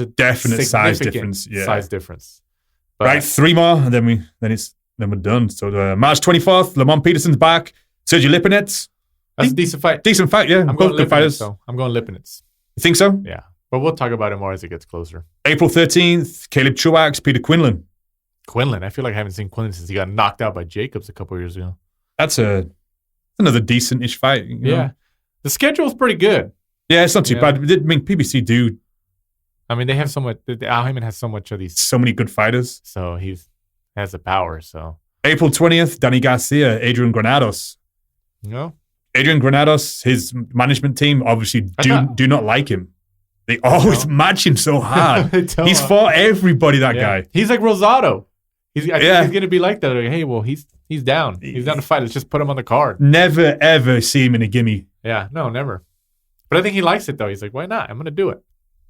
definite size significant difference. Yeah. size difference. But, Right, 3 more, and then we're done. So March 24th, Lamont Peterson's back. Sergey Lipinets. That's a decent fight. Decent fight, yeah. I'm going Both good fighters. Lipinets, though. I'm going Lipinets. You think so? Yeah. But we'll talk about it more as it gets closer. April 13th, Caleb Truax, Peter Quinlan. Quinlan. I feel like I haven't seen Quinlan since he got knocked out by Jacobs a couple of years ago. That's another decent-ish fight. You know? Yeah. The schedule's pretty good. Yeah, it's not too bad. I mean, PBC do I mean, they have so much. Al Heyman has so much of these. so many good fighters. So he has the power. So, April 20th, Danny Garcia, Adrian Granados. you know, Adrian Granados, his management team obviously do not like him. They always match him so hard. He's fought everybody, that guy. He's like Rosado. I think he's going to be like that. Like, hey, well, he's down. He's down to fight. Let's just put him on the card. Never, ever see him in a gimme. Yeah, no, never. But I think he likes it, though. He's like, why not? I'm going to do it.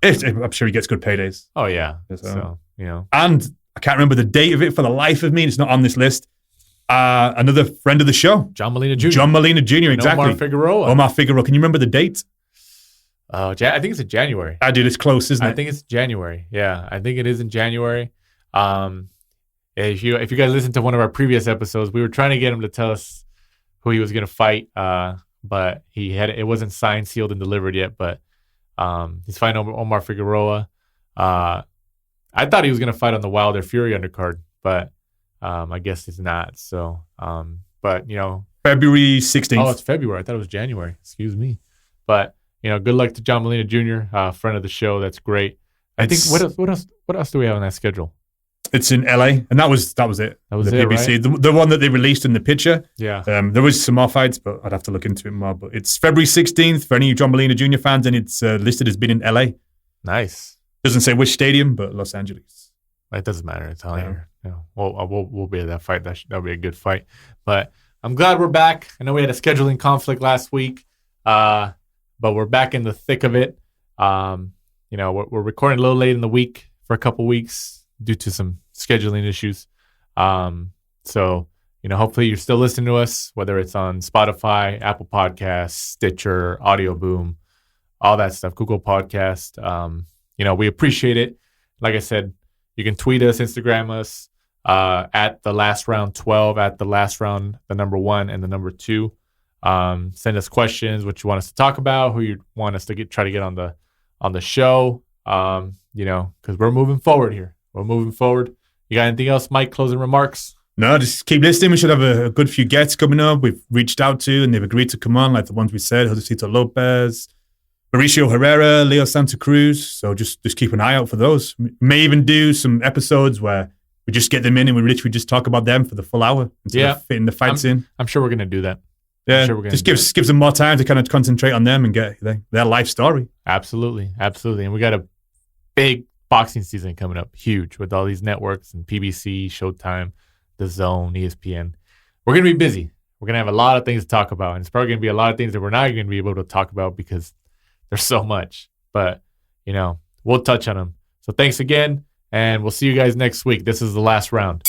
I'm sure he gets good paydays. Oh, yeah. So, you know. And I can't remember the date of it for the life of me. It's not on this list. Another friend of the show. John Molina Jr. John Molina Jr., exactly. Omar Figueroa. Can you remember the date? I think it's in January. I do. It's close, isn't it? I think it's January. Yeah, I think it is in January. If you guys listen to one of our previous episodes, we were trying to get him to tell us who he was going to fight, but it wasn't signed, sealed, and delivered yet. But he's fighting Omar Figueroa. I thought he was going to fight on the Wilder Fury undercard, but I guess he's not. So, but you know, February 16th. Oh, it's February. I thought it was January. Excuse me. But you know, good luck to John Molina Jr., friend of the show. That's great. I think what else do we have on that schedule? It's in LA, and that was it. That was the PBC, right? the one that they released in the picture. Yeah. There was some more fights, but I'd have to look into it more. But it's February 16th for any John Molina Jr. fans, and it's listed as being in LA. Nice. Doesn't say which stadium, but Los Angeles. It doesn't matter. It's all here. You know, we'll be at that fight. That'll be a good fight. But I'm glad we're back. I know we had a scheduling conflict last week, but we're back in the thick of it. You know, we're recording a little late in the week for a couple weeks due to some scheduling issues. So, you know, hopefully you're still listening to us, whether it's on Spotify, Apple Podcasts, Stitcher, Audio Boom, all that stuff, Google Podcast. You know, we appreciate it. Like I said, you can tweet us, Instagram us, at the last round 12, at the last round, the number 1 and the number 2. Send us questions, what you want us to talk about, who you want us to try to get on the show. You know, because we're moving forward here. We're moving forward. You got anything else, Mike? Closing remarks? No, just keep listening. We should have a good few guests coming up. We've reached out to and they've agreed to come on, like the ones we said, Josecito Lopez, Mauricio Herrera, Leo Santa Cruz. So just keep an eye out for those. We may even do some episodes where we just get them in and we literally just talk about them for the full hour instead of fitting the fights in. I'm sure we're going to do that. Yeah, just gives them more time to kind of concentrate on them and get their life story. Absolutely. And we got a big boxing season coming up, huge, with all these networks and PBC, Showtime, DAZN, ESPN. We're going to be busy. We're going to have a lot of things to talk about, and it's probably going to be a lot of things that we're not going to be able to talk about because there's so much. But, you know, we'll touch on them. So thanks again, and we'll see you guys next week. This is the last round.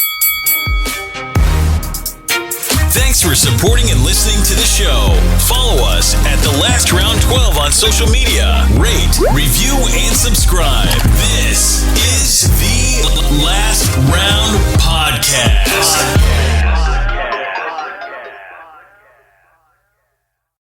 Thanks for supporting and listening to the show. Follow us at The Last Round 12 on social media. Rate, review, and subscribe. This is The Last Round.